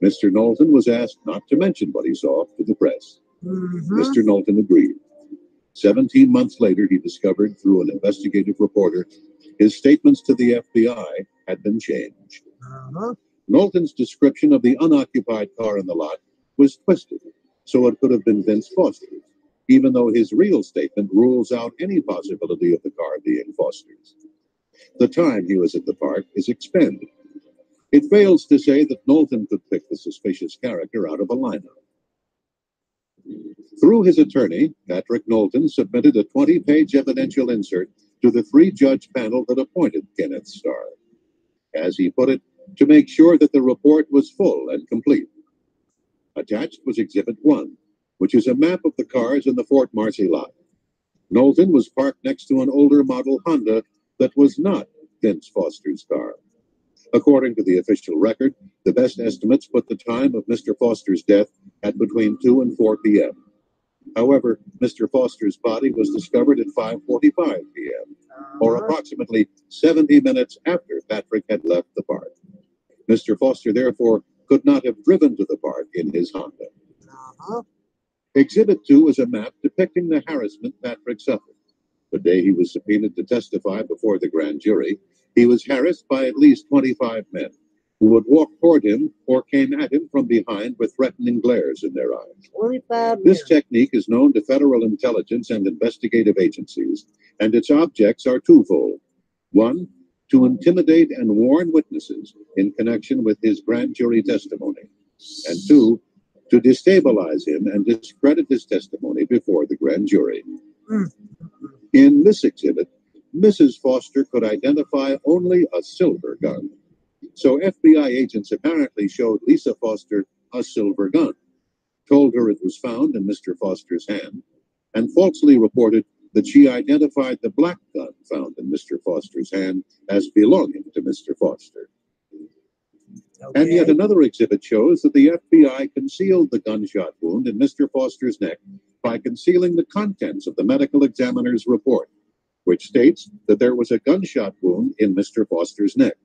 Mr. Knowlton was asked not to mention what he saw to the press. Mr. Knowlton agreed. 17 months later, he discovered through an investigative reporter his statements to the FBI had been changed. Knowlton's description of the unoccupied car in the lot was twisted, so it could have been Vince Foster's, even though his real statement rules out any possibility of the car being Foster's. The time he was at the park is expended. It fails to say that Knowlton could pick the suspicious character out of a lineup. Through his attorney, Patrick Knowlton submitted a 20-page evidential insert to the three-judge panel that appointed Kenneth Starr. As he put it, to make sure that the report was full and complete. Attached was Exhibit 1, which is a map of the cars in the Fort Marcy lot. Knowlton was parked next to an older model Honda that was not Vince Foster's car. According to the official record, the best estimates put the time of Mr. Foster's death at between 2 and 4 p.m. However, Mr. Foster's body was discovered at 5:45 p.m., or approximately 70 minutes after Patrick had left the park. Mr. Foster, therefore, could not have driven to the park in his Honda. Exhibit 2 is a map depicting the harassment Patrick suffered. The day he was subpoenaed to testify before the grand jury, he was harassed by at least 25 men who would walk toward him or came at him from behind with threatening glares in their eyes. 25 This technique is known to federal intelligence and investigative agencies, and its objects are twofold. One, to intimidate and warn witnesses in connection with his grand jury testimony. And two, to destabilize him and discredit his testimony before the grand jury. In this exhibit, Mrs. Foster could identify only a silver gun. So FBI agents apparently showed Lisa Foster a silver gun, told her it was found in Mr. Foster's hand, and falsely reported that she identified the black gun found in Mr. Foster's hand as belonging to Mr. Foster. And yet another exhibit shows that the FBI concealed the gunshot wound in Mr. Foster's neck by concealing the contents of the medical examiner's report, which states that there was a gunshot wound in Mr. Foster's neck,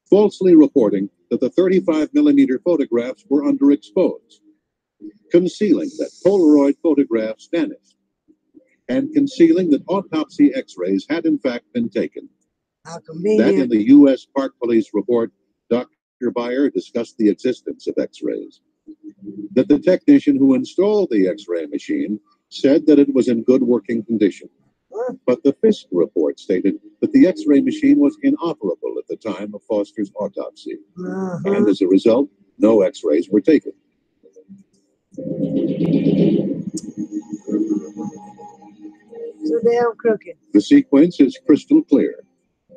falsely reporting that the 35mm photographs were underexposed, concealing that Polaroid photographs vanished, and concealing that autopsy x-rays had in fact been taken. How That convenient. in the U.S. Park Police report, Dr. Beyer discussed the existence of x-rays. That the technician who installed the x-ray machine said that it was in good working condition. But the Fisk report stated that the x-ray machine was inoperable at the time of Foster's autopsy. And as a result, no x-rays were taken. So damn crooked. The sequence is crystal clear.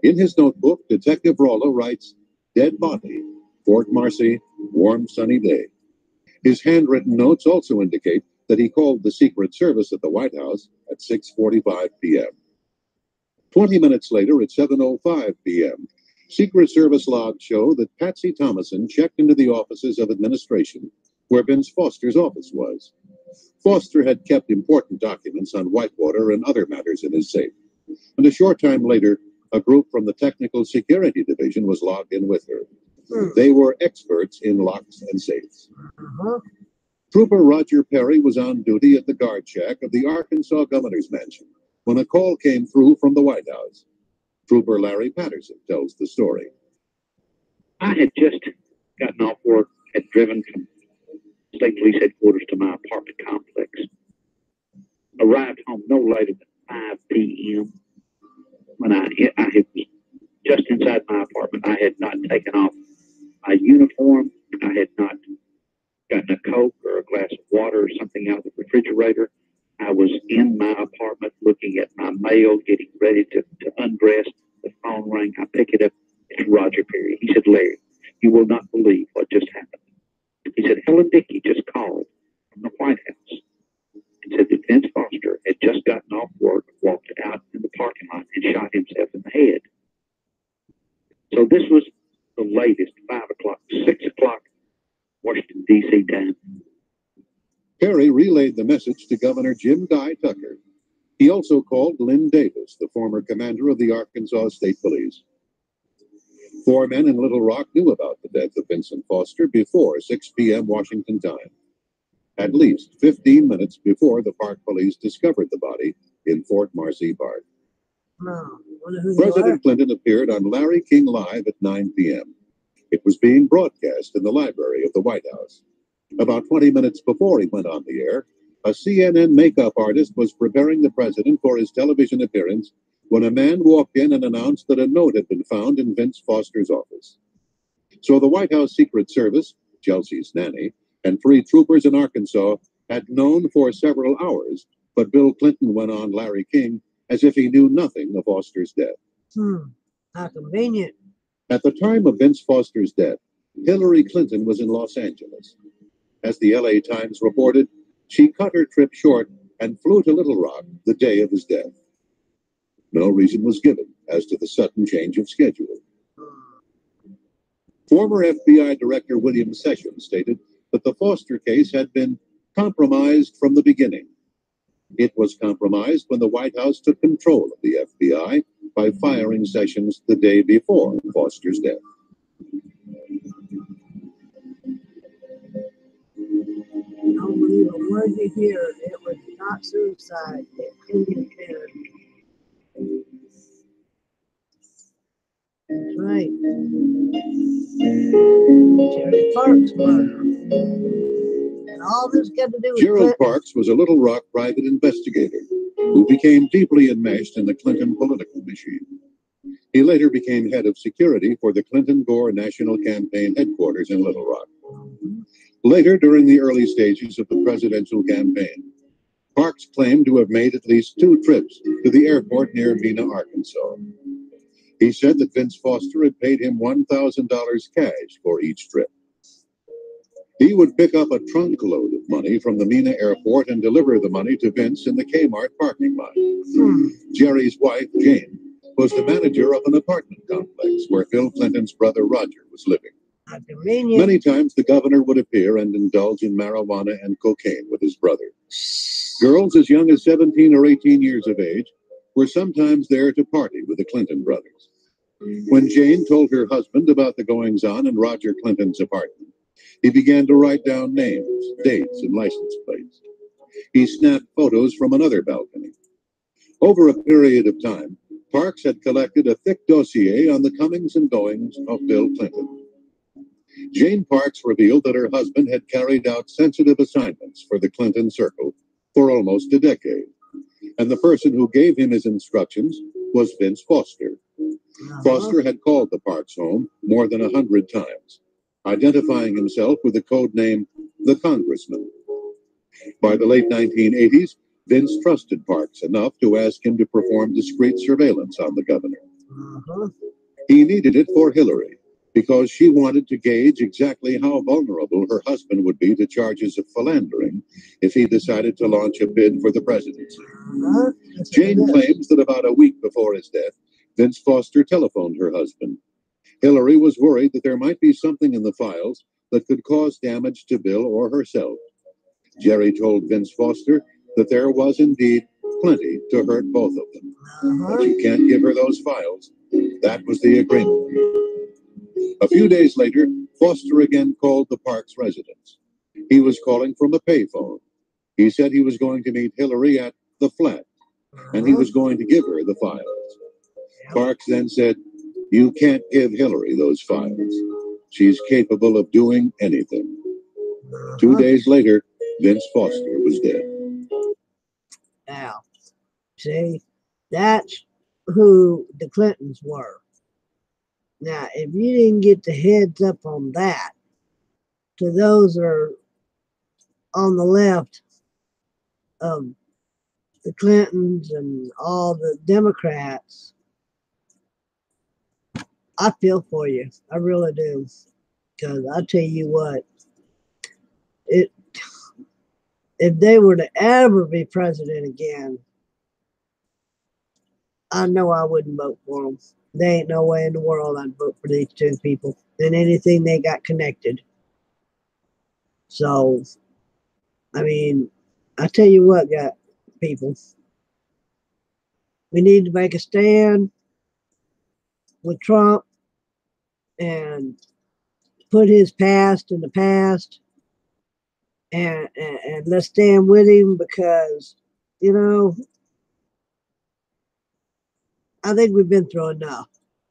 In his notebook, Detective Rollo writes, "Dead body, Fort Marcy, warm sunny day." His handwritten notes also indicate that he called the Secret Service at the White House at 6:45 p.m. 20 minutes later, at 7:05 p.m., Secret Service logs show that Patsy Thomason checked into the offices of administration, where Vince Foster's office was. Foster had kept important documents on Whitewater and other matters in his safe. And a short time later, a group from the Technical Security Division was logged in with her. They were experts in locks and safes. Trooper Roger Perry was on duty at the guard shack of the Arkansas Governor's Mansion when a call came through from the White House. Trooper Larry Patterson tells the story. I had just gotten off work, had driven from State Police Headquarters to my apartment complex. Arrived home no later than 5 p.m. When I was just inside my apartment. I had not taken off my uniform. I had not gotten a Coke or a glass of water or something out of the refrigerator. I was in my apartment. ready to undress. The phone rang. I pick it up. It's Roger Perry. He said, Larry, you will not believe what just happened. He said, Helen Dickey just called from the White House and said that Vince Foster had just gotten off work, walked out in the parking lot, and shot himself in the head. So this was the latest, 5 o'clock, 6 o'clock, Washington, D.C. time. Perry relayed the message to Governor Jim Guy Tucker. He also called Lynn Davis, the former commander of the Arkansas State Police. 4 men in Little Rock knew about the death of Vincent Foster before 6 p.m. Washington time, at least 15 minutes before the park police discovered the body in Fort Marcy Park. President Clinton appeared on Larry King Live at 9 p.m. It was being broadcast in the library of the White House. About 20 minutes before he went on the air, a CNN makeup artist was preparing the president for his television appearance when a man walked in and announced that a note had been found in Vince Foster's office. So the White House Secret Service, Chelsea's nanny, and 3 troopers in Arkansas had known for several hours, but Bill Clinton went on Larry King as if he knew nothing of Foster's death. How convenient. At the time of Vince Foster's death, Hillary Clinton was in Los Angeles. As the LA Times reported, she cut her trip short and flew to Little Rock the day of his death. No reason was given as to the sudden change of schedule. Former FBI Director William Sessions stated that the Foster case had been compromised from the beginning. It was compromised when the White House took control of the FBI by firing Sessions the day before Foster's death. Don't believe a word you hear. It was not suicide. It couldn't have been. That's right. Jerry Parks murder. And all this got to do with Gerald Clinton. Parks was a Little Rock private investigator who became deeply enmeshed in the Clinton political machine. He later became head of security for the Clinton-Gore National Campaign headquarters in Little Rock. Later, during the early stages of the presidential campaign, Parks claimed to have made at least 2 trips to the airport near Mena, Arkansas. He said that Vince Foster had paid him $1,000 cash for each trip. He would pick up a trunk load of money from the Mena airport and deliver the money to Vince in the Kmart parking lot. Jerry's wife, Jane, was the manager of an apartment complex where Bill Clinton's brother Roger was living. Many times the governor would appear and indulge in marijuana and cocaine with his brother. Girls as young as 17 or 18 years of age were sometimes there to party with the Clinton brothers. When Jane told her husband about the goings-on in Roger Clinton's apartment, he began to write down names, dates, and license plates. He snapped photos from another balcony. Over a period of time, Parks had collected a thick dossier on the comings and goings of Bill Clinton. Jane Parks revealed that her husband had carried out sensitive assignments for the Clinton circle for almost a decade, and the person who gave him his instructions was Vince Foster. Foster had called the Parks home more than 100 times, identifying himself with the code name the Congressman. By the late 1980s, Vince trusted Parks enough to ask him to perform discreet surveillance on the governor. He needed it for Hillary, because she wanted to gauge exactly how vulnerable her husband would be to charges of philandering if he decided to launch a bid for the presidency. Jane claims that about a week before his death, Vince Foster telephoned her husband. Hillary was worried that there might be something in the files that could cause damage to Bill or herself. Jerry told Vince Foster that there was indeed plenty to hurt both of them. But you can't give her those files. That was the agreement. A few days later, Foster again called the Parks residence. He was calling from a payphone. He said he was going to meet Hillary at the flat, and he was going to give her the files. Parks then said, "You can't give Hillary those files. She's capable of doing anything." 2 days later, Vince Foster was dead. Now, see, that's who the Clintons were. Now, if you didn't get the heads up on that, to those that are on the left of the Clintons and all the Democrats, I feel for you. I really do. Because I tell you what, it if they were to ever be president again, I know I wouldn't vote for them. There ain't no way in the world I'd vote for these two people and anything they got connected. So, I mean, I tell you what, got people, we need to make a stand with Trump and put his past in the past, and let's stand with him because, you know, I think we've been through enough.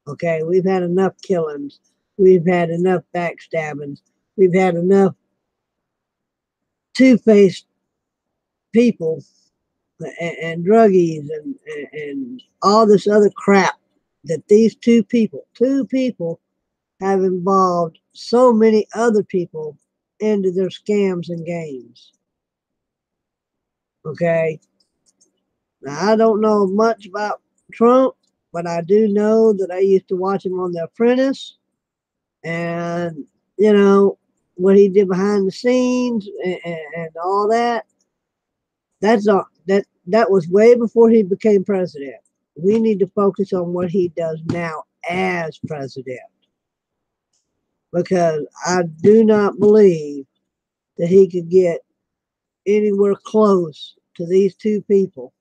Okay, we've had enough killings, we've had enough backstabbings, we've had enough two-faced people and druggies and all this other crap that these two people have involved so many other people into their scams and games. Okay, now I don't know much about Trump, but I do know that I used to watch him on The Apprentice, and you know what he did behind the scenes and all that. That's all. That was way before he became president. We need to focus on what he does now as president, because I do not believe that he could get anywhere close to these two people,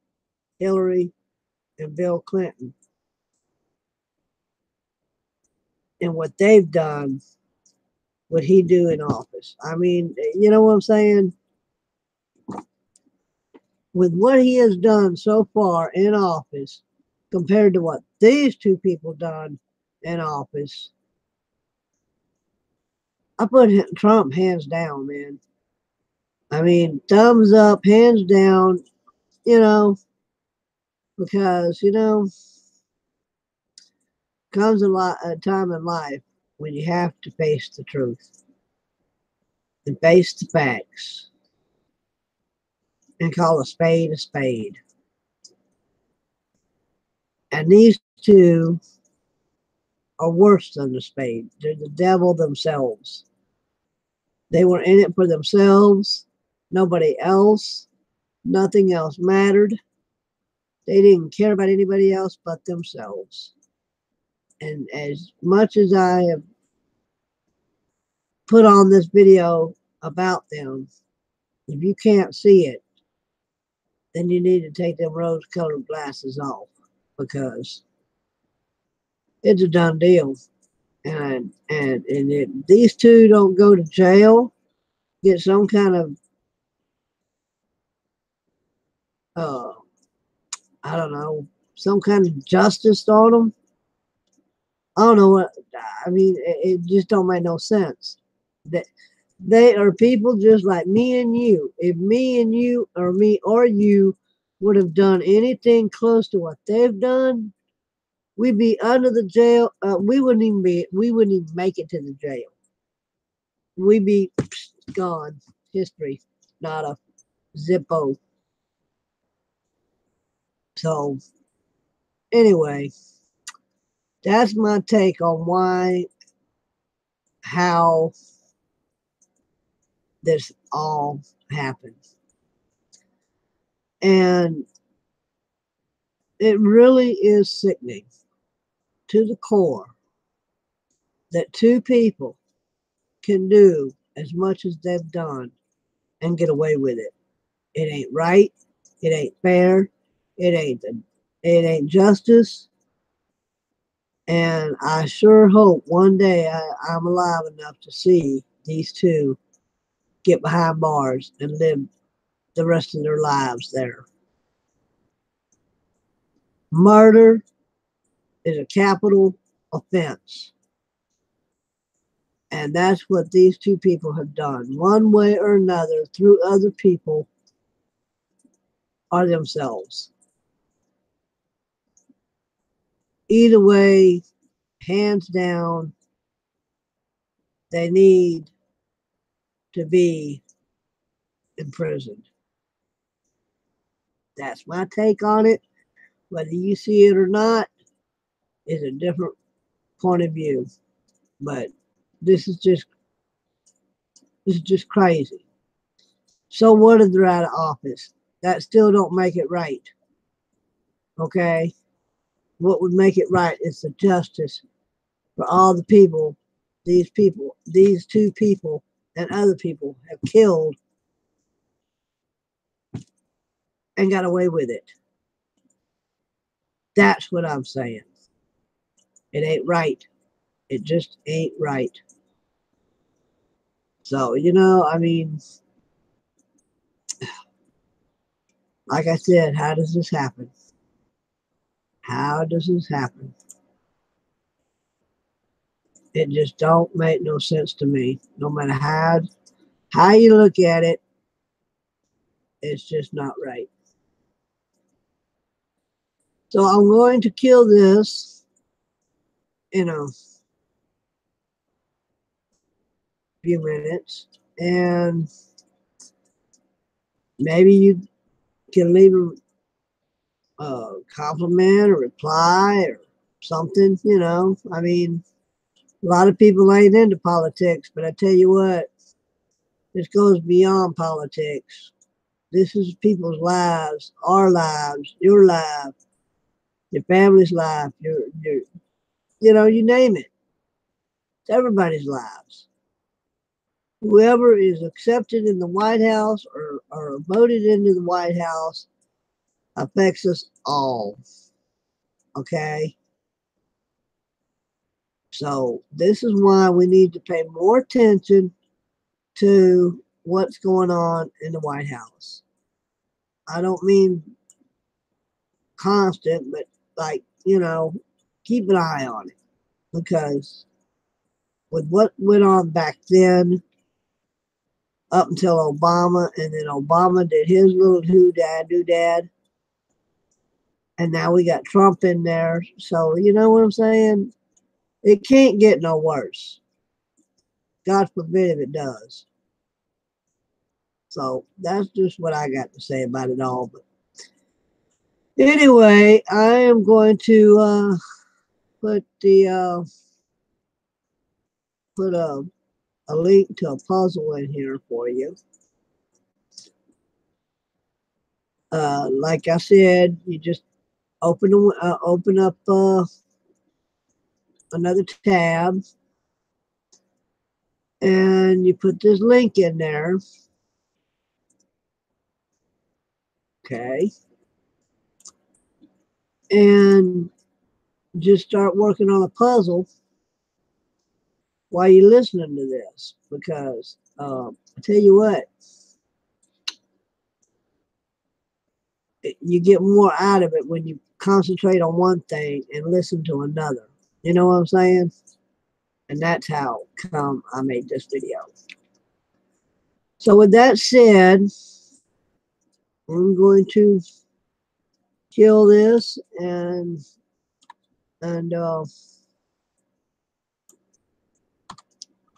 Hillary and Bill Clinton, and what they've done, what he do in office. I mean, you know what I'm saying? With what he has done so far in office compared to what these two people done in office, I put Trump hands down, man. I mean, thumbs up, hands down, you know, because, you know, comes a time in life when you have to face the truth and face the facts and call a spade a spade. And these two are worse than the spade. They're the devil themselves. They were in it for themselves, nobody else, nothing else mattered. They didn't care about anybody else but themselves. And as much as I have put on this video about them, if you can't see it, then you need to take them rose-colored glasses off, because it's a done deal. And if these two don't go to jail, get some kind of I don't know, some kind of justice on them. I don't know what I mean. It just don't make no sense. That they are people just like me and you. If me and you, or me or you, would have done anything close to what they've done, we'd be under the jail. We wouldn't even make it to the jail. We'd be gone. History, not a zippo. So anyway, that's my take on how this all happened. And it really is sickening to the core that two people can do as much as they've done and get away with it. It ain't right. It ain't fair. It ain't justice. And I sure hope one day I'm alive enough to see these two get behind bars and live the rest of their lives there. Murder is a capital offense. And that's what these two people have done, one way or another, through other people or themselves. Either way, hands down, they need to be imprisoned. That's my take on it. Whether you see it or not is a different point of view. But this is just crazy. So what if they're out of office? That still don't make it right. Okay? What would make it right is the justice for all the people, these two people, and other people have killed and got away with it. That's what I'm saying. It ain't right. It just ain't right. So, I mean, like I said, how does this happen? How does this happen? It just don't make no sense to me. No matter how you look at it, it's just not right. So I'm going to kill this in a few minutes, and maybe you can leave a compliment or reply or something, I mean, a lot of people ain't into politics, but I tell you what, this goes beyond politics. This is people's lives, our lives, your life, your family's life, your you name it. It's everybody's lives. Whoever is accepted in the White House or voted into the White House affects us all. Okay? So this is why we need to pay more attention to what's going on in the White House. I don't mean constant, but like, keep an eye on it. Because with what went on back then, up until Obama, and then Obama did his little doodad, and now we got Trump in there. So, you know what I'm saying? It can't get no worse. God forbid if it does. So that's just what I got to say about it all. But anyway, I am going to put a link to a puzzle in here for you. Like I said, you just open up another tab, and you put this link in there. Okay. And just start working on a puzzle while you're listening to this, because I tell you what, you get more out of it when you concentrate on one thing and listen to another. You know what I'm saying? And that's how come I made this video. So with that said, I'm going to kill this and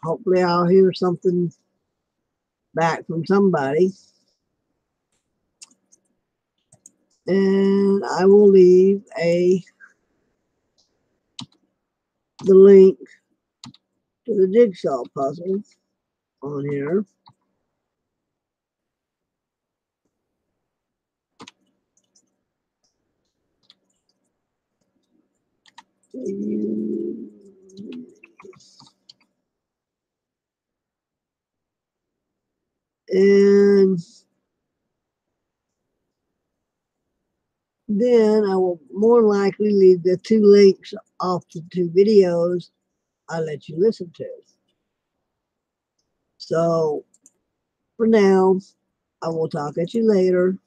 hopefully I'll hear something back from somebody. And I will leave the link to the jigsaw puzzle on here. And then I will more likely leave the two links off the two videos I'll let you listen to. So for now, I will talk at you later.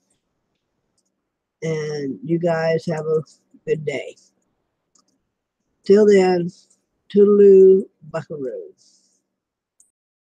And you guys have a good day. Till then, toodaloo, buckaroo.